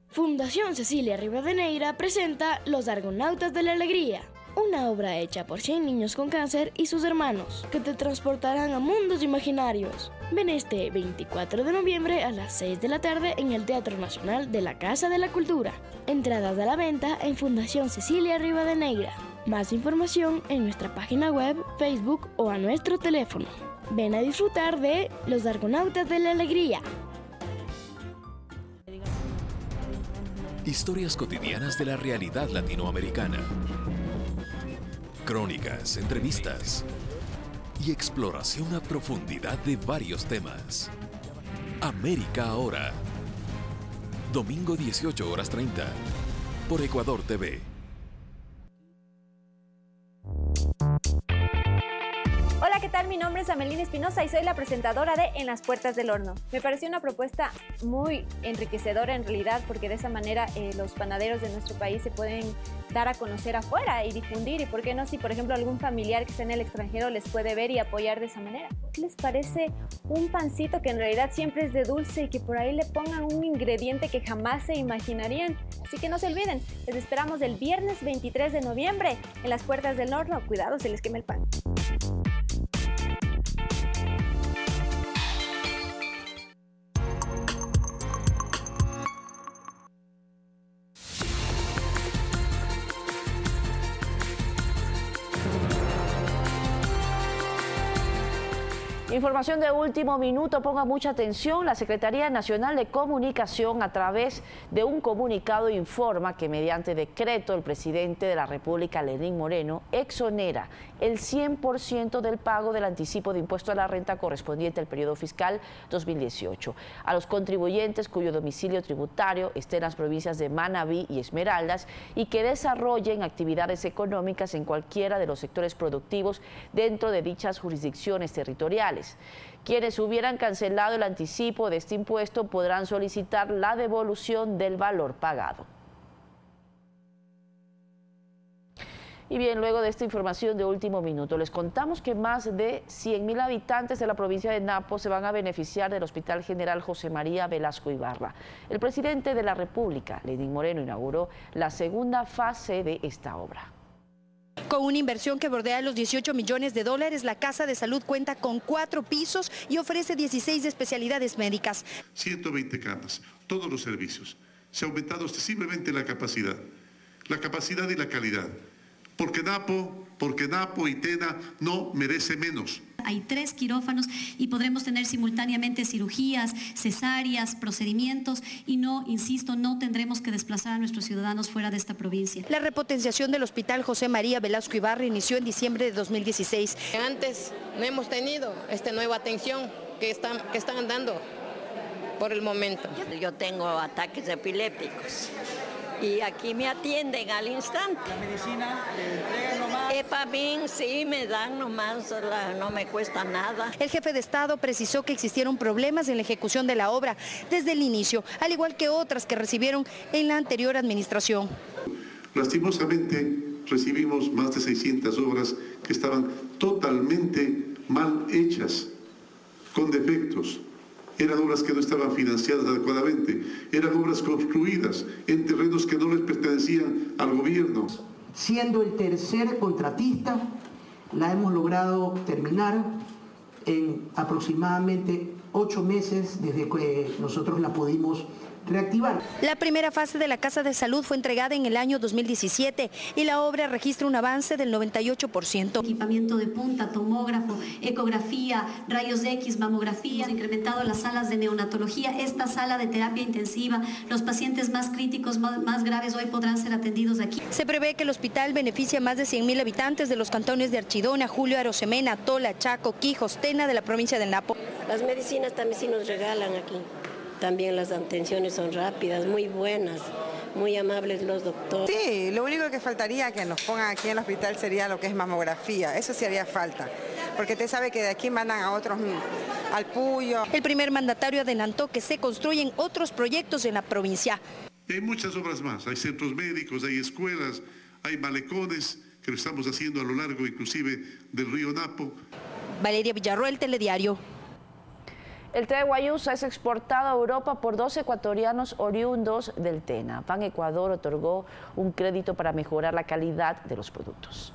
Fundación Cecilia Rivadeneira presenta Los Argonautas de la Alegría, una obra hecha por 100 niños con cáncer y sus hermanos, que te transportarán a mundos imaginarios. Ven este 24 de noviembre a las 6 de la tarde en el Teatro Nacional de la Casa de la Cultura. Entradas a la venta en Fundación Cecilia Rivadeneira. Más información en nuestra página web, Facebook o a nuestro teléfono. Ven a disfrutar de Los Argonautas de la Alegría. Historias cotidianas de la realidad latinoamericana. Crónicas, entrevistas y exploración a profundidad de varios temas. América Ahora. Domingo 18:30 por Ecuador TV. Hola, ¿qué tal? Mi nombre es Amelina Espinosa y soy la presentadora de En las Puertas del Horno. Me pareció una propuesta muy enriquecedora en realidad, porque de esa manera los panaderos de nuestro país se pueden dar a conocer afuera y difundir, y por qué no, si por ejemplo algún familiar que está en el extranjero les puede ver y apoyar de esa manera. ¿Qué les parece un pancito que en realidad siempre es de dulce y que por ahí le pongan un ingrediente que jamás se imaginarían? Así que no se olviden, les esperamos el viernes 23 de noviembre en las Puertas del Horno. Cuidado, se les quema el pan. Información de último minuto, ponga mucha atención. La Secretaría Nacional de Comunicación, a través de un comunicado, informa que mediante decreto el presidente de la República, Lenín Moreno, exonera el 100% del pago del anticipo de impuesto a la renta correspondiente al periodo fiscal 2018 a los contribuyentes cuyo domicilio tributario esté en las provincias de Manabí y Esmeraldas y que desarrollen actividades económicas en cualquiera de los sectores productivos dentro de dichas jurisdicciones territoriales. Quienes hubieran cancelado el anticipo de este impuesto podrán solicitar la devolución del valor pagado. Y bien, luego de esta información de último minuto, les contamos que más de 100.000 habitantes de la provincia de Napo se van a beneficiar del Hospital General José María Velasco Ibarra. El presidente de la República, Lenín Moreno, inauguró la segunda fase de esta obra. Con una inversión que bordea los $18 millones, la Casa de Salud cuenta con 4 pisos y ofrece 16 especialidades médicas. 120 camas, todos los servicios. Se ha aumentado sensiblemente la capacidad y la calidad. Porque Napo y Tena no merece menos. Hay 3 quirófanos y podremos tener simultáneamente cirugías, cesáreas, procedimientos y no, insisto, no tendremos que desplazar a nuestros ciudadanos fuera de esta provincia. La repotenciación del Hospital José María Velasco Ibarra inició en diciembre de 2016. Antes no hemos tenido esta nueva atención que están dando por el momento. Yo tengo ataques epilépticos y aquí me atienden al instante. ¿La medicina le entregan nomás? Epamín, sí, me dan nomás, no me cuesta nada. El jefe de Estado precisó que existieron problemas en la ejecución de la obra desde el inicio, al igual que otras que recibieron en la anterior administración. Lastimosamente recibimos más de 600 obras que estaban totalmente mal hechas, con defectos. Eran obras que no estaban financiadas adecuadamente, eran obras construidas en terrenos que no les pertenecían al gobierno. Siendo el tercer contratista La hemos logrado terminar en aproximadamente 8 meses desde que nosotros la pudimos reactivar. La primera fase de la Casa de Salud fue entregada en el año 2017 y la obra registra un avance del 98%. Equipamiento de punta, tomógrafo, ecografía, rayos X, mamografía, incrementado las salas de neonatología, esta sala de terapia intensiva. Los pacientes más críticos, más graves hoy podrán ser atendidos aquí. Se prevé que el hospital beneficie a más de 100.000 habitantes de los cantones de Archidona, Julio Arosemena, Tola, Chaco, Quijos, Tena de la provincia del Napo. Las medicinas también sí nos regalan aquí. También las atenciones son rápidas, muy buenas, muy amables los doctores. Sí, lo único que faltaría que nos pongan aquí en el hospital sería lo que es mamografía, eso sí haría falta, porque usted sabe que de aquí mandan a otros al Puyo. El primer mandatario adelantó que se construyen otros proyectos en la provincia. Y hay muchas obras más, hay centros médicos, hay escuelas, hay malecones que lo estamos haciendo a lo largo inclusive del río Napo. Valeria Villarroel, Telediario. El té de guayusa es exportado a Europa por 2 ecuatorianos oriundos del Tena. Ban Ecuador otorgó un crédito para mejorar la calidad de los productos.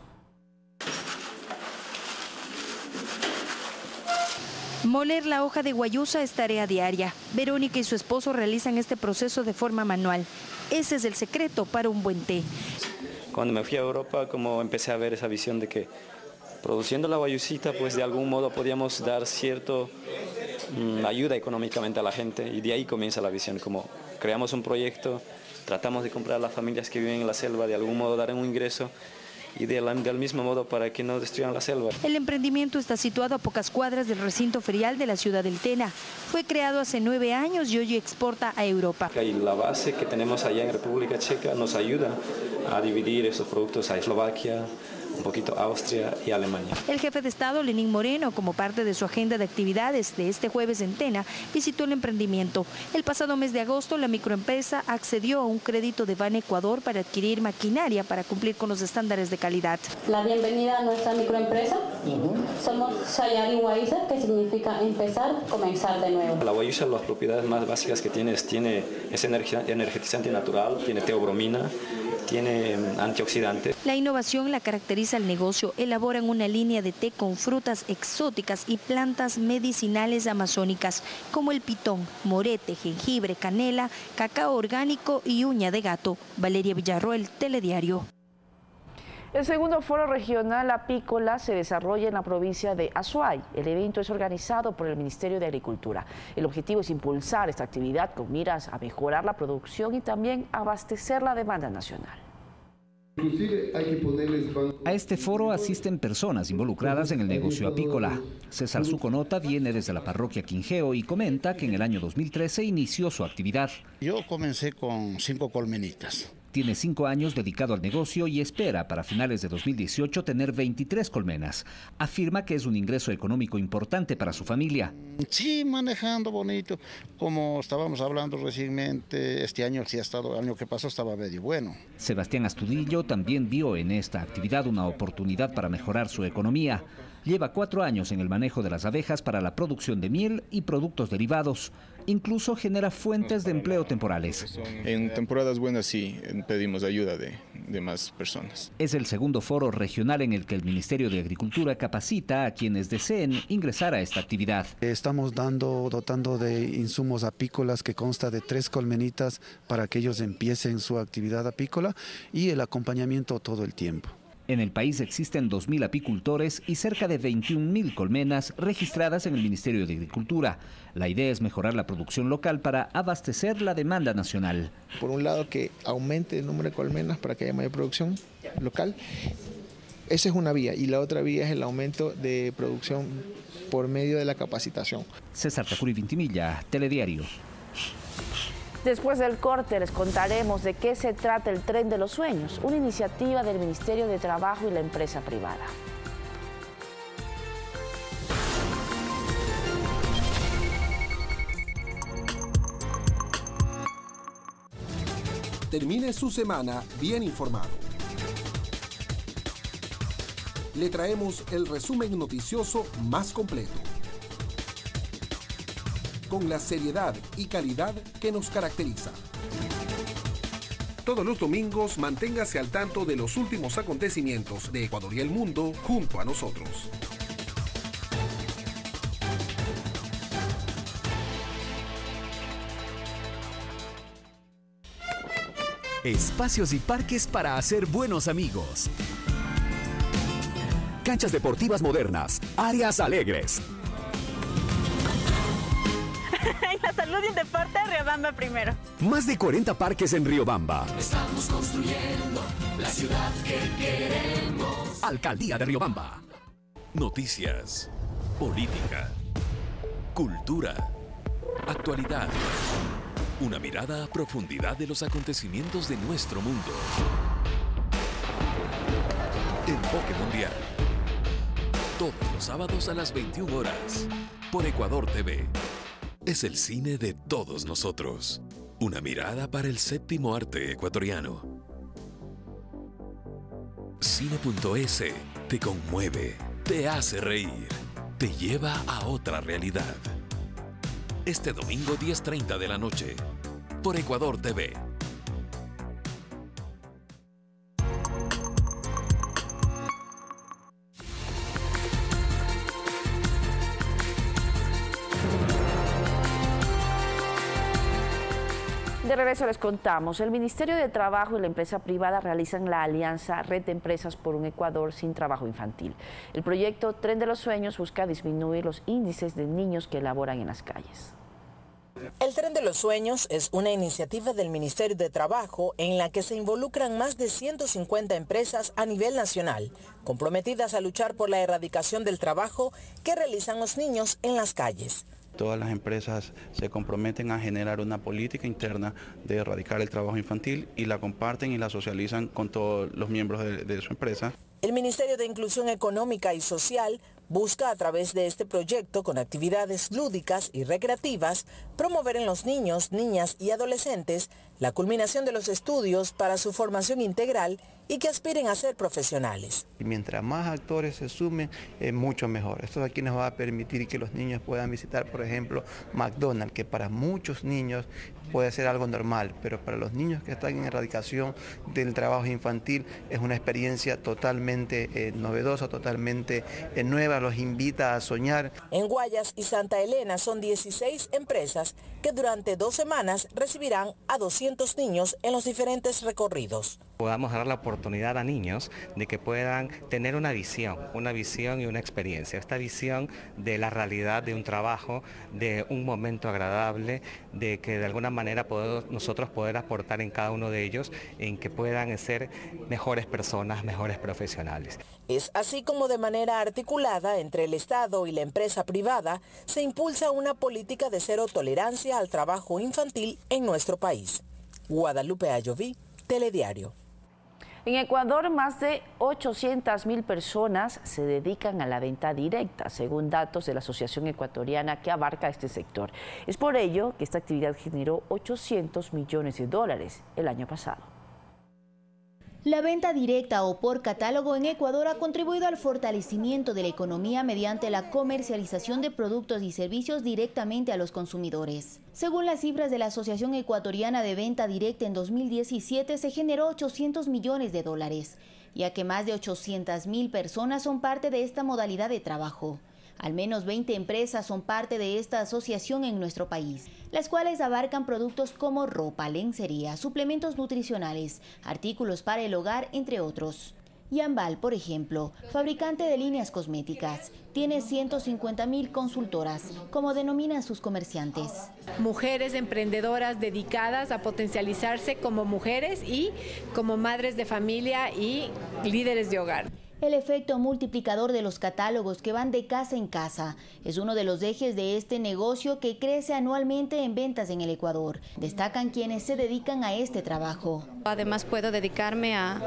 Moler la hoja de guayusa es tarea diaria. Verónica y su esposo realizan este proceso de forma manual. Ese es el secreto para un buen té. Cuando me fui a Europa, como empecé a ver esa visión de que produciendo la guayusita, pues de algún modo podíamos dar cierto ayuda económicamente a la gente, y de ahí comienza la visión, como creamos un proyecto, tratamos de comprar a las familias que viven en la selva, de algún modo dar un ingreso y del mismo modo para que no destruyan la selva. El emprendimiento está situado a pocas cuadras del recinto ferial de la ciudad del Tena. Fue creado hace 9 años y hoy exporta a Europa. Y la base que tenemos allá en República Checa nos ayuda a dividir esos productos a Eslovaquia, un poquito Austria y Alemania. El jefe de Estado, Lenín Moreno, como parte de su agenda de actividades de este jueves en Tena, visitó el emprendimiento. El pasado mes de agosto, la microempresa accedió a un crédito de Ban Ecuador para adquirir maquinaria para cumplir con los estándares de calidad. La bienvenida a nuestra microempresa. Somos Sayari Guayusa, que significa empezar, comenzar de nuevo. La guayusa, las propiedades más básicas que tiene es energetizante natural, tiene teobromina, tiene antioxidantes. La innovación la caracteriza el negocio. Elaboran una línea de té con frutas exóticas y plantas medicinales amazónicas como el pitón, morete, jengibre, canela, cacao orgánico y uña de gato. Valeria Villarroel, Telediario. El segundo foro regional apícola se desarrolla en la provincia de Azuay. El evento es organizado por el Ministerio de Agricultura. El objetivo es impulsar esta actividad con miras a mejorar la producción y también abastecer la demanda nacional. A este foro asisten personas involucradas en el negocio apícola. César Suconota viene desde la parroquia Quinjeo y comenta que en el año 2013 inició su actividad. Yo comencé con 5 colmenitas. Tiene 5 años dedicado al negocio y espera para finales de 2018 tener 23 colmenas. Afirma que es un ingreso económico importante para su familia. Sí, manejando bonito. Como estábamos hablando recientemente, este año sí ha estado, el año que pasó estaba medio bueno. Sebastián Astudillo también vio en esta actividad una oportunidad para mejorar su economía. Lleva 4 años en el manejo de las abejas para la producción de miel y productos derivados. Incluso genera fuentes de empleo temporales. En temporadas buenas sí pedimos ayuda de más personas. Es el segundo foro regional en el que el Ministerio de Agricultura capacita a quienes deseen ingresar a esta actividad. Estamos dotando de insumos apícolas que consta de 3 colmenitas para que ellos empiecen su actividad apícola y el acompañamiento todo el tiempo. En el país existen 2.000 apicultores y cerca de 21.000 colmenas registradas en el Ministerio de Agricultura. La idea es mejorar la producción local para abastecer la demanda nacional. Por un lado, que aumente el número de colmenas para que haya mayor producción local. Esa es una vía. Y la otra vía es el aumento de producción por medio de la capacitación. César Tacuri Vintimilla, Telediario. Después del corte les contaremos de qué se trata el Tren de los Sueños, una iniciativa del Ministerio de Trabajo y la empresa privada. Termine su semana bien informado. Le traemos el resumen noticioso más completo, con la seriedad y calidad que nos caracteriza. Todos los domingos manténgase al tanto de los últimos acontecimientos de Ecuador y el mundo junto a nosotros. Espacios y parques para hacer buenos amigos. Canchas deportivas modernas, áreas alegres. En la salud y el deporte, Riobamba primero. Más de 40 parques en Riobamba. Estamos construyendo la ciudad que queremos. Alcaldía de Riobamba. Noticias, política, cultura, actualidad. Una mirada a profundidad de los acontecimientos de nuestro mundo. Enfoque Mundial. Todos los sábados a las 21 horas. Por Ecuador TV. Es el cine de todos nosotros. Una mirada para el séptimo arte ecuatoriano. Cine.es te conmueve, te hace reír, te lleva a otra realidad. Este domingo 10:30 de la noche, por Ecuador TV. De regreso les contamos, el Ministerio de Trabajo y la empresa privada realizan la alianza Red de Empresas por un Ecuador sin trabajo infantil. El proyecto Tren de los Sueños busca disminuir los índices de niños que laboran en las calles. El Tren de los Sueños es una iniciativa del Ministerio de Trabajo en la que se involucran más de 150 empresas a nivel nacional, comprometidas a luchar por la erradicación del trabajo que realizan los niños en las calles. Todas las empresas se comprometen a generar una política interna de erradicar el trabajo infantil y la comparten y la socializan con todos los miembros de su empresa. El Ministerio de Inclusión Económica y Social busca a través de este proyecto, con actividades lúdicas y recreativas, promover en los niños, niñas y adolescentes la culminación de los estudios para su formación integral y que aspiren a ser profesionales. Y mientras más actores se sumen, mucho mejor. Esto aquí nos va a permitir que los niños puedan visitar, por ejemplo, McDonald's, que para muchos niños puede ser algo normal, pero para los niños que están en erradicación del trabajo infantil es una experiencia totalmente novedosa, totalmente nueva, los invita a soñar. En Guayas y Santa Elena son 16 empresas que durante 2 semanas recibirán a 200 niños en los diferentes recorridos. Podamos dar la oportunidad a niños de que puedan tener una visión y una experiencia. Esta visión de la realidad de un trabajo, de un momento agradable, de que de alguna manera nosotros poder aportar en cada uno de ellos, en que puedan ser mejores personas, mejores profesionales. Es así como de manera articulada entre el Estado y la empresa privada se impulsa una política de cero tolerancia al trabajo infantil en nuestro país. Guadalupe Ayoví, Telediario. En Ecuador, más de 800.000 personas se dedican a la venta directa, según datos de la Asociación Ecuatoriana que abarca este sector. Es por ello que esta actividad generó $800 millones el año pasado. La venta directa o por catálogo en Ecuador ha contribuido al fortalecimiento de la economía mediante la comercialización de productos y servicios directamente a los consumidores. Según las cifras de la Asociación Ecuatoriana de Venta Directa, en 2017 se generó $800 millones, ya que más de 800.000 personas son parte de esta modalidad de trabajo. Al menos 20 empresas son parte de esta asociación en nuestro país, las cuales abarcan productos como ropa, lencería, suplementos nutricionales, artículos para el hogar, entre otros. Yambal, por ejemplo, fabricante de líneas cosméticas, tiene 150.000 consultoras, como denominan sus comerciantes. Mujeres emprendedoras dedicadas a potencializarse como mujeres y como madres de familia y líderes de hogar. El efecto multiplicador de los catálogos que van de casa en casa es uno de los ejes de este negocio que crece anualmente en ventas en el Ecuador. Destacan quienes se dedican a este trabajo. Además puedo dedicarme a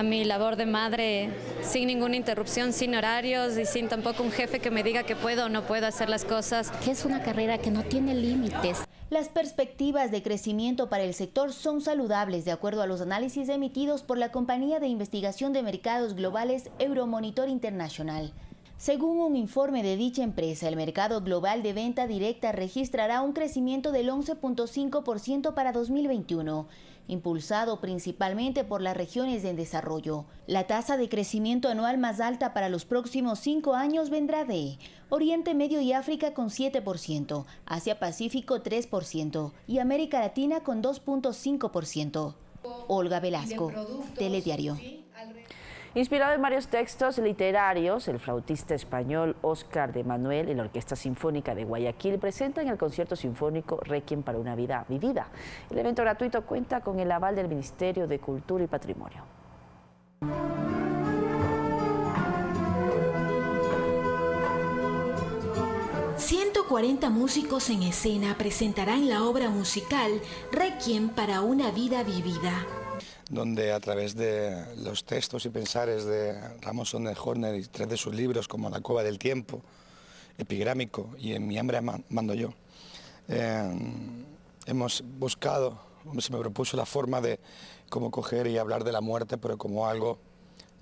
mi labor de madre sin ninguna interrupción, sin horarios y sin tampoco un jefe que me diga que puedo o no puedo hacer las cosas. Es una carrera que no tiene límites. Las perspectivas de crecimiento para el sector son saludables, de acuerdo a los análisis emitidos por la compañía de investigación de mercados globales Euromonitor International. Según un informe de dicha empresa, el mercado global de venta directa registrará un crecimiento del 11.5% para 2021, impulsado principalmente por las regiones en desarrollo. La tasa de crecimiento anual más alta para los próximos 5 años vendrá de Oriente Medio y África con 7%, Asia-Pacífico 3% y América Latina con 2.5%. Olga Velasco, Telediario. Inspirado en varios textos literarios, el flautista español Óscar de Manuel y la Orquesta Sinfónica de Guayaquil presentan el concierto sinfónico Requiem para una vida vivida. El evento gratuito cuenta con el aval del Ministerio de Cultura y Patrimonio. 140 músicos en escena presentarán la obra musical Requiem para una vida vivida, donde a través de los textos y pensares de Ramón Sonneborn y 3 de sus libros como La Cueva del Tiempo, Epigrámico y En mi hambre mando yo, hemos buscado, se me propuso la forma de cómo coger y hablar de la muerte, pero como algo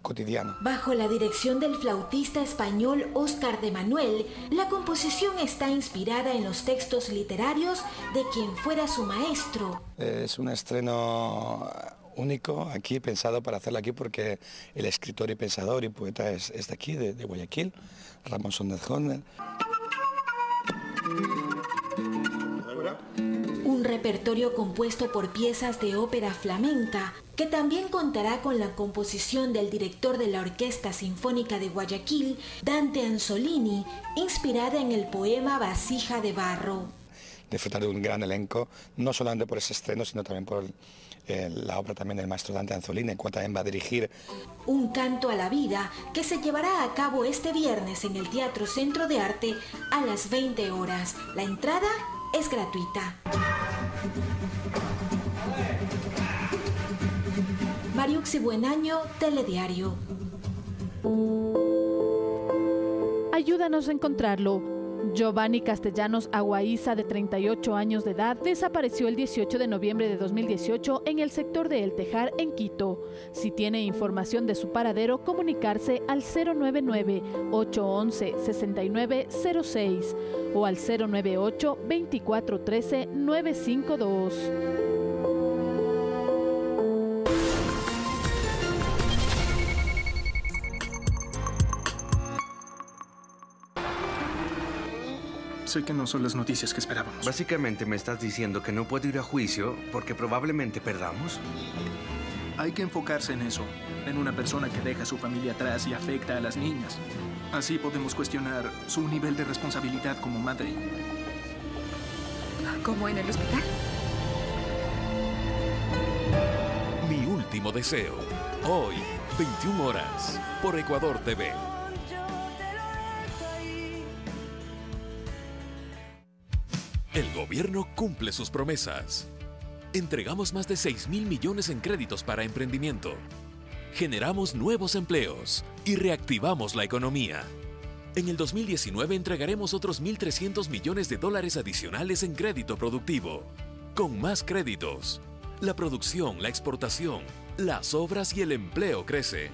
cotidiano. Bajo la dirección del flautista español Óscar de Manuel, la composición está inspirada en los textos literarios de quien fuera su maestro. Es un estreno único aquí, pensado para hacerlo aquí porque el escritor y pensador y poeta es de aquí, de Guayaquil, Ramón Sonneborn. Un repertorio compuesto por piezas de ópera flamenca, que también contará con la composición del director de la Orquesta Sinfónica de Guayaquil, Dante Anzolini, inspirada en el poema Vasija de Barro. Disfrutar de un gran elenco, no solamente por ese estreno, sino también por la obra también del maestro Dante Anzolini, el cual también va a dirigir. Un canto a la vida que se llevará a cabo este viernes en el Teatro Centro de Arte a las 20 horas. La entrada es gratuita. Mariuxi Buenaño, Telediario. Ayúdanos a encontrarlo. Giovanni Castellanos Aguaiza, de 38 años de edad, desapareció el 18 de noviembre de 2018 en el sector de El Tejar, en Quito. Si tiene información de su paradero, comunicarse al 099-811-6906 o al 098-2413-952. Sé que no son las noticias que esperábamos. Básicamente me estás diciendo que no puedo ir a juicio porque probablemente perdamos. Hay que enfocarse en eso, en una persona que deja a su familia atrás y afecta a las niñas. Así podemos cuestionar su nivel de responsabilidad como madre. ¿Como en el hospital? Mi último deseo. Hoy, 21 horas, por Ecuador TV. El gobierno cumple sus promesas. Entregamos más de 6.000 millones en créditos para emprendimiento. Generamos nuevos empleos y reactivamos la economía. En el 2019 entregaremos otros 1.300 millones de dólares adicionales en crédito productivo. Con más créditos, la producción, la exportación, las obras y el empleo crece.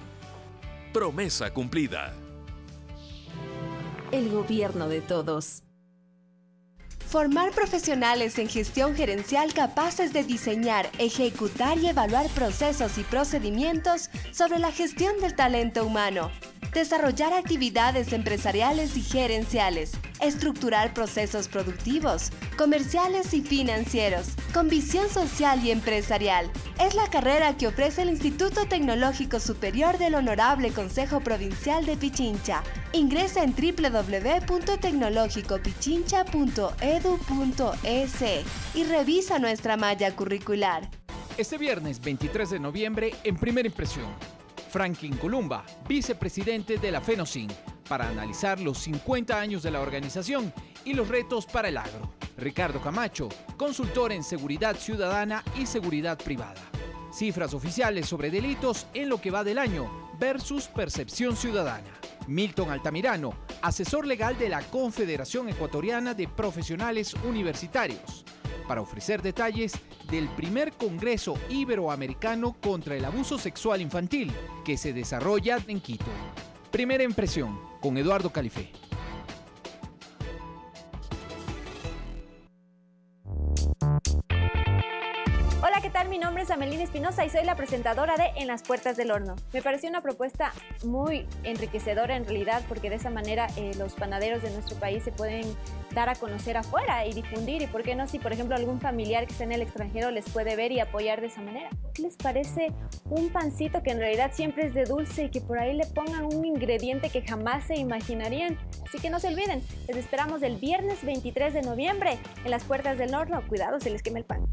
Promesa cumplida. El gobierno de todos. Formar profesionales en gestión gerencial capaces de diseñar, ejecutar y evaluar procesos y procedimientos sobre la gestión del talento humano. Desarrollar actividades empresariales y gerenciales. Estructurar procesos productivos, comerciales y financieros, con visión social y empresarial. Es la carrera que ofrece el Instituto Tecnológico Superior del Honorable Consejo Provincial de Pichincha. Ingresa en www.tecnologicopichincha.edu.es y revisa nuestra malla curricular. Este viernes 23 de noviembre, en Primera Impresión, Franklin Columba, vicepresidente de la FENOCIN, para analizar los 50 años de la organización y los retos para el agro. Ricardo Camacho, consultor en seguridad ciudadana y seguridad privada. Cifras oficiales sobre delitos en lo que va del año versus percepción ciudadana. Milton Altamirano, asesor legal de la Confederación Ecuatoriana de Profesionales Universitarios, para ofrecer detalles del primer Congreso Iberoamericano contra el Abuso Sexual Infantil que se desarrolla en Quito. Primera Impresión, con Eduardo Califé. Hola, ¿qué tal? Mi nombre es Amelie Espinosa y soy la presentadora de En las Puertas del Horno. Me pareció una propuesta muy enriquecedora en realidad, porque de esa manera los panaderos de nuestro país se pueden dar a conocer afuera y difundir, y por qué no, si por ejemplo algún familiar que está en el extranjero les puede ver y apoyar de esa manera. ¿Qué les parece un pancito que en realidad siempre es de dulce y que por ahí le pongan un ingrediente que jamás se imaginarían? Así que no se olviden, les esperamos el viernes 23 de noviembre en las Puertas del Horno. Cuidado, se les quema el pan.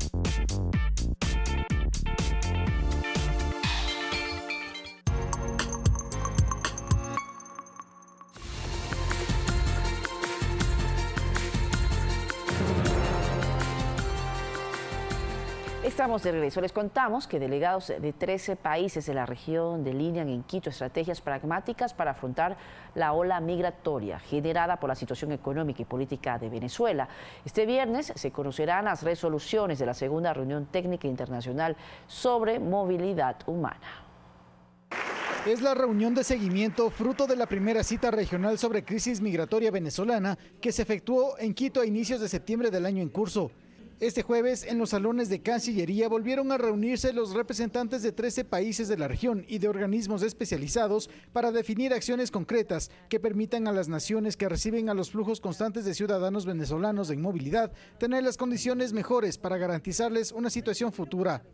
Estamos de regreso. Les contamos que delegados de 13 países de la región delinean en Quito estrategias pragmáticas para afrontar la ola migratoria generada por la situación económica y política de Venezuela. Este viernes se conocerán las resoluciones de la segunda reunión técnica internacional sobre movilidad humana. Es la reunión de seguimiento fruto de la primera cita regional sobre crisis migratoria venezolana que se efectuó en Quito a inicios de septiembre del año en curso. Este jueves, en los salones de Cancillería, volvieron a reunirse los representantes de 13 países de la región y de organismos especializados para definir acciones concretas que permitan a las naciones que reciben a los flujos constantes de ciudadanos venezolanos en movilidad tener las condiciones mejores para garantizarles una situación futura.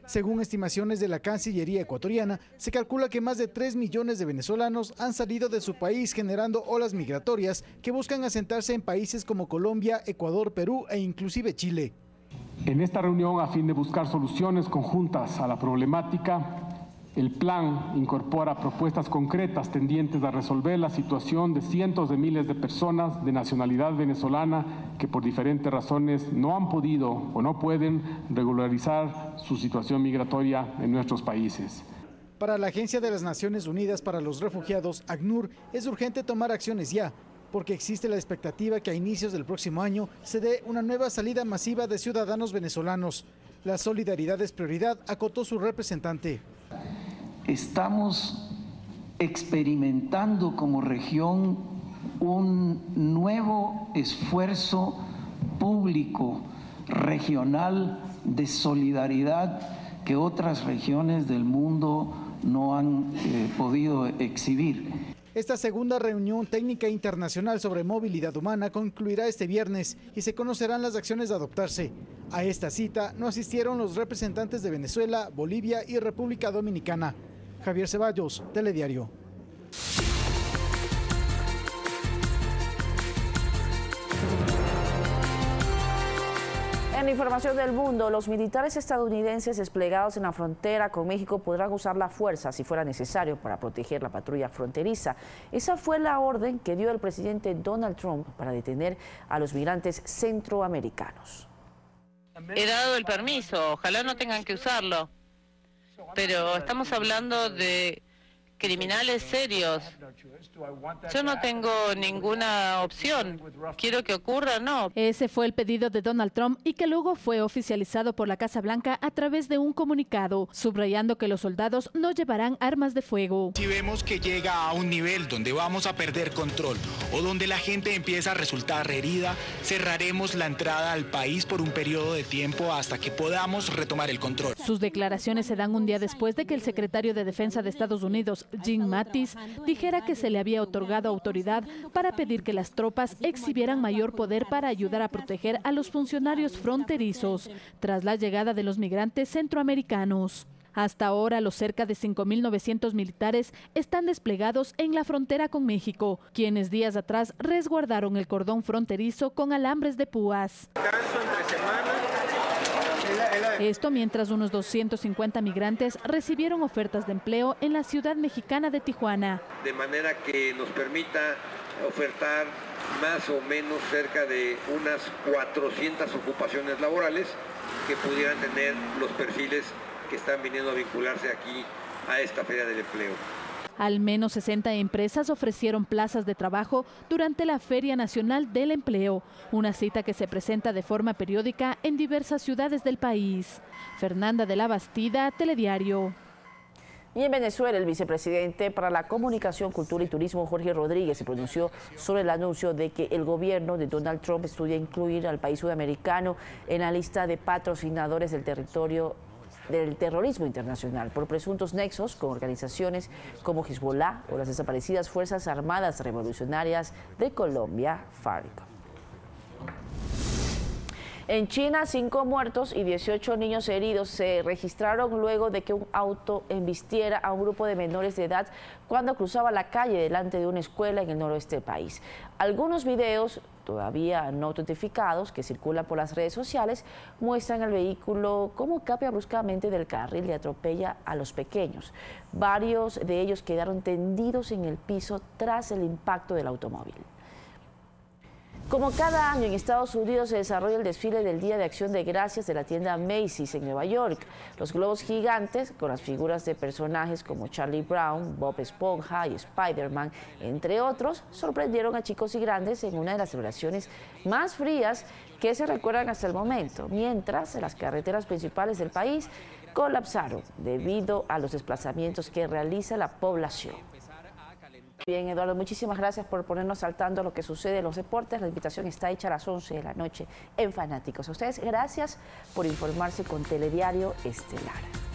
Según estimaciones de la Cancillería ecuatoriana, se calcula que más de 3 millones de venezolanos han salido de su país generando olas migratorias que buscan asentarse en países como Colombia, Ecuador, Perú e inclusive Chile. En esta reunión, a fin de buscar soluciones conjuntas a la problemática, el plan incorpora propuestas concretas tendientes a resolver la situación de cientos de miles de personas de nacionalidad venezolana que por diferentes razones no han podido o no pueden regularizar su situación migratoria en nuestros países. Para la Agencia de las Naciones Unidas para los Refugiados, ACNUR, es urgente tomar acciones ya, porque existe la expectativa que a inicios del próximo año se dé una nueva salida masiva de ciudadanos venezolanos. La solidaridad es prioridad, acotó su representante. Estamos experimentando como región un nuevo esfuerzo público regional de solidaridad que otras regiones del mundo no han podido exhibir. Esta segunda reunión técnica internacional sobre movilidad humana concluirá este viernes y se conocerán las acciones a adoptarse. A esta cita no asistieron los representantes de Venezuela, Bolivia y República Dominicana. Javier Ceballos, Telediario. En la información del mundo, los militares estadounidenses desplegados en la frontera con México podrán usar la fuerza si fuera necesario para proteger la patrulla fronteriza. Esa fue la orden que dio el presidente Donald Trump para detener a los migrantes centroamericanos. He dado el permiso, ojalá no tengan que usarlo, pero estamos hablando de criminales serios. Yo no tengo ninguna opción. Quiero que ocurra, no. Ese fue el pedido de Donald Trump y que luego fue oficializado por la Casa Blanca a través de un comunicado, subrayando que los soldados no llevarán armas de fuego. Si vemos que llega a un nivel donde vamos a perder control o donde la gente empieza a resultar herida, cerraremos la entrada al país por un periodo de tiempo hasta que podamos retomar el control. Sus declaraciones se dan un día después de que el secretario de Defensa de Estados Unidos, Jim Mattis, dijera que se le había otorgado autoridad para pedir que las tropas exhibieran mayor poder para ayudar a proteger a los funcionarios fronterizos tras la llegada de los migrantes centroamericanos. Hasta ahora, los cerca de 5.900 militares están desplegados en la frontera con México, quienes días atrás resguardaron el cordón fronterizo con alambres de púas. Esto mientras unos 250 migrantes recibieron ofertas de empleo en la ciudad mexicana de Tijuana. De manera que nos permita ofertar más o menos cerca de unas 400 ocupaciones laborales que pudieran tener los perfiles que están viniendo a vincularse aquí a esta Feria del Empleo. Al menos 60 empresas ofrecieron plazas de trabajo durante la Feria Nacional del Empleo, una cita que se presenta de forma periódica en diversas ciudades del país. Fernanda de la Bastida, Telediario. Y en Venezuela, el vicepresidente para la Comunicación, Cultura y Turismo, Jorge Rodríguez, se pronunció sobre el anuncio de que el gobierno de Donald Trump estudia incluir al país sudamericano en la lista de patrocinadores del territorio del terrorismo internacional por presuntos nexos con organizaciones como Hezbollah o las desaparecidas Fuerzas Armadas Revolucionarias de Colombia, FARC. En China, 5 muertos y 18 niños heridos se registraron luego de que un auto embistiera a un grupo de menores de edad cuando cruzaba la calle delante de una escuela en el noroeste del país. Algunos videos, todavía no autentificados, que circulan por las redes sociales, muestran al vehículo cómo cambia bruscamente del carril y atropella a los pequeños. Varios de ellos quedaron tendidos en el piso tras el impacto del automóvil. Como cada año en Estados Unidos se desarrolla el desfile del Día de Acción de Gracias de la tienda Macy's en Nueva York. Los globos gigantes con las figuras de personajes como Charlie Brown, Bob Esponja y Spider-Man, entre otros, sorprendieron a chicos y grandes en una de las celebraciones más frías que se recuerdan hasta el momento, mientras las carreteras principales del país colapsaron debido a los desplazamientos que realiza la población. Bien, Eduardo, muchísimas gracias por ponernos al tanto de lo que sucede en los deportes. La invitación está hecha a las 11 de la noche en Fanáticos. A ustedes, gracias por informarse con Telediario Estelar.